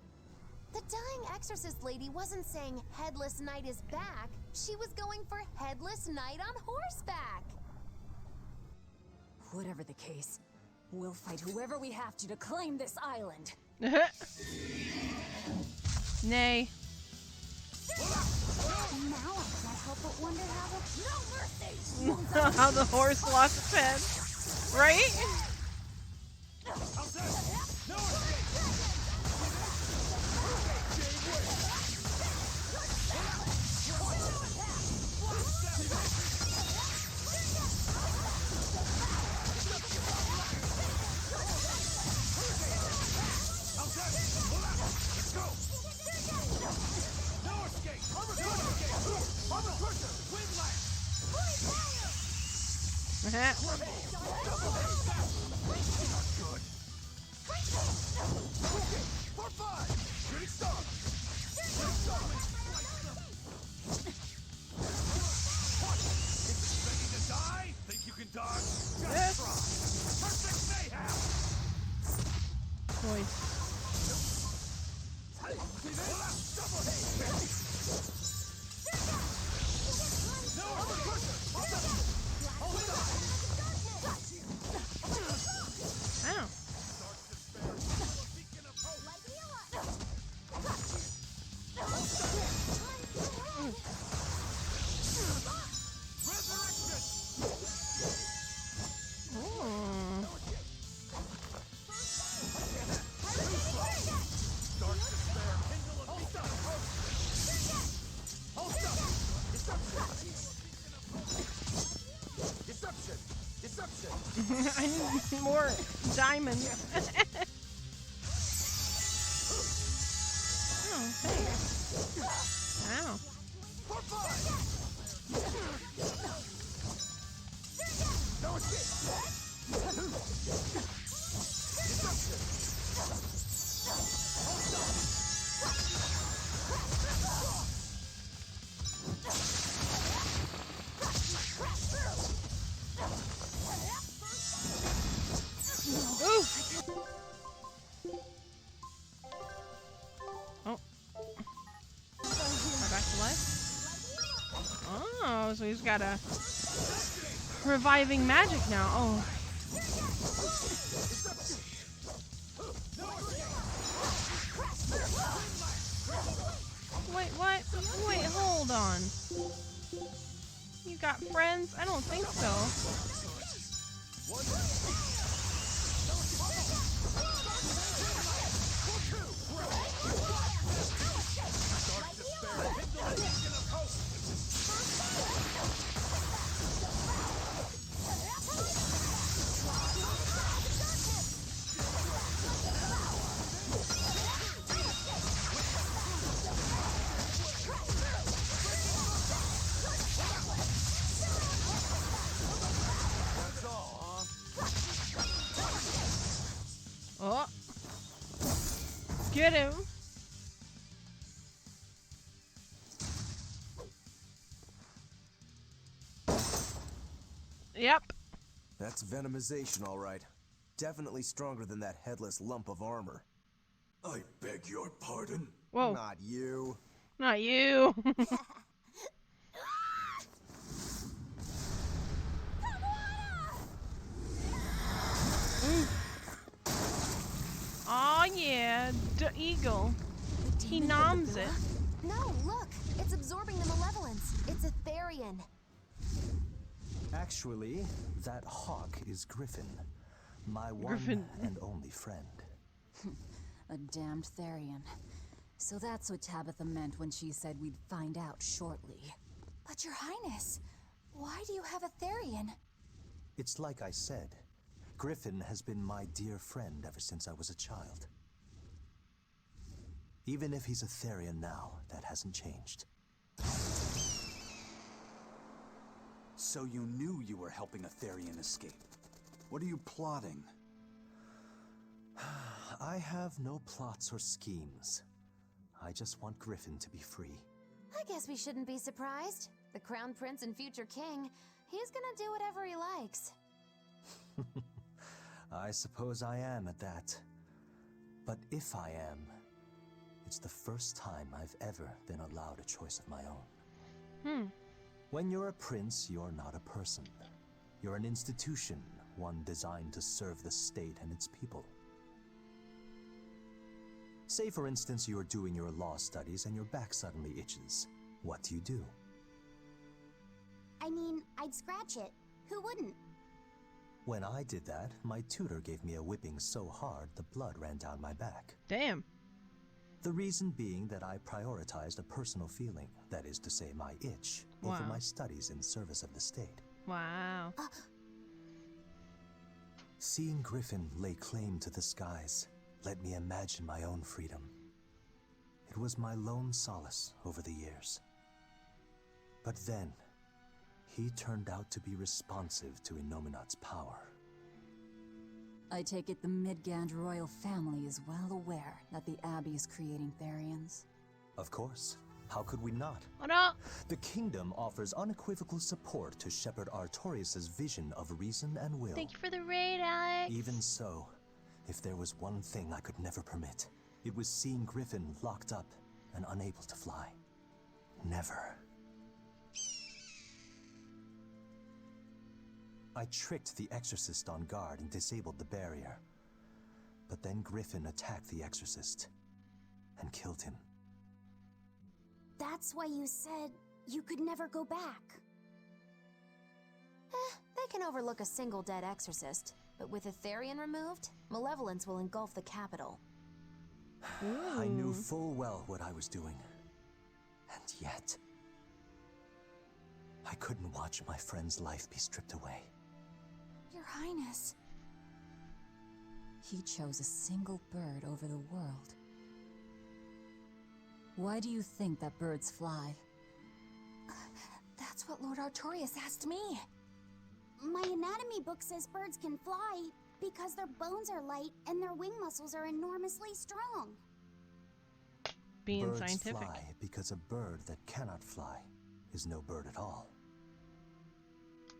Speaker 13: The dying exorcist lady wasn't saying Headless Knight is back. She was going for Headless Knight on horseback.
Speaker 4: Whatever the case, we'll fight whoever we have to claim this island.
Speaker 1: Nay.
Speaker 3: Now I can't help but wonder how
Speaker 13: No mercy!
Speaker 1: How the horse lost its head. Right? I need more diamonds. Oh, thanks. Ow. so he's got a reviving magic now. Oh. Wait, what? Wait, hold on. You got friends? I don't think so. Oh. Get him. Yep.
Speaker 5: That's venomization, all right. Definitely stronger than that headless lump of armor.
Speaker 20: I beg your pardon?
Speaker 1: Whoa.
Speaker 5: Not you.
Speaker 1: Not you. Oh yeah, the eagle. He noms it.
Speaker 13: No, look! It's absorbing the malevolence. It's a Therian.
Speaker 6: Actually, that hawk is Griffin. My one and only friend.
Speaker 4: A damned Therian. So that's what Tabitha meant when she said we'd find out shortly.
Speaker 2: But Your Highness, why do you have a Therian?
Speaker 6: It's like I said. Griffin has been my dear friend ever since I was a child. Even if he's a Therian now, that hasn't changed. So you knew you were helping a Therian escape. What are you plotting? I have no plots or schemes. I just want Griffin to be free.
Speaker 13: I guess we shouldn't be surprised. The Crown Prince and future king, he's gonna do whatever he likes.
Speaker 6: I suppose I am at that. But if I am, it's the first time I've ever been allowed a choice of my own. When you're a prince, you're not a person. You're an institution, one designed to serve the state and its people. Say, for instance, you're doing your law studies and your back suddenly itches. What do?
Speaker 3: I mean, I'd scratch it. Who wouldn't?
Speaker 6: When I did that, my tutor gave me a whipping so hard the blood ran down my back.
Speaker 1: Damn.
Speaker 6: The reason being that I prioritized a personal feeling, that is to say my itch, over my studies in service of the state.
Speaker 1: Wow.
Speaker 6: Seeing Griffin lay claim to the skies let me imagine my own freedom. It was my lone solace over the years. But then, he turned out to be responsive to Innominat's power.
Speaker 4: I take it the Midgand royal family is well aware that the Abbey is creating Therians.
Speaker 6: Of course. How could we not?
Speaker 1: What up?
Speaker 6: The kingdom offers unequivocal support to Shepherd Artorius' vision of reason and will.
Speaker 1: Thank you for the raid, Alex.
Speaker 6: Even so, if there was one thing I could never permit, it was seeing Griffin locked up and unable to fly. Never. I tricked the Exorcist on guard and disabled the barrier. But then Griffin attacked the Exorcist and killed him.
Speaker 3: That's why you said you could never go back.
Speaker 13: They can overlook a single dead exorcist, but with a Therian removed, malevolence will engulf the capital.
Speaker 6: I knew full well what I was doing. And yet, I couldn't watch my friend's life be stripped away.
Speaker 2: Your Highness.
Speaker 4: He chose a single bird over the world. Why do you think that birds fly?
Speaker 2: That's what Lord Artorius asked me.
Speaker 3: My anatomy book says birds can fly because their bones are light and their wing muscles are enormously strong.
Speaker 1: Being
Speaker 6: Birds
Speaker 1: scientific.
Speaker 6: fly because a bird that cannot fly is no bird at all.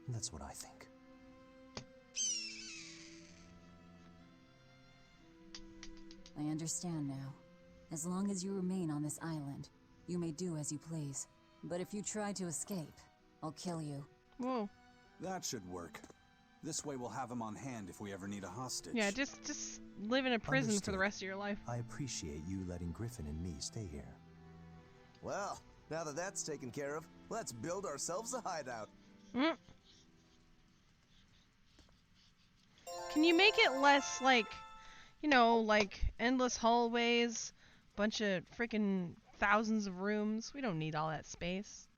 Speaker 6: That's what I think.
Speaker 4: I understand now. As long as you remain on this island, you may do as you please. But if you try to escape, I'll kill you.
Speaker 1: Whoa.
Speaker 6: That should work. This way we'll have him on hand if we ever need a hostage.
Speaker 1: Yeah, just live in a prison for the rest of your life.
Speaker 18: I appreciate you letting Griffin and me stay here.
Speaker 5: Well, now that that's taken care of, let's build ourselves a hideout.
Speaker 1: Mm. Can you make it less like, you know, like endless hallways, bunch of freaking thousands of rooms? We don't need all that space.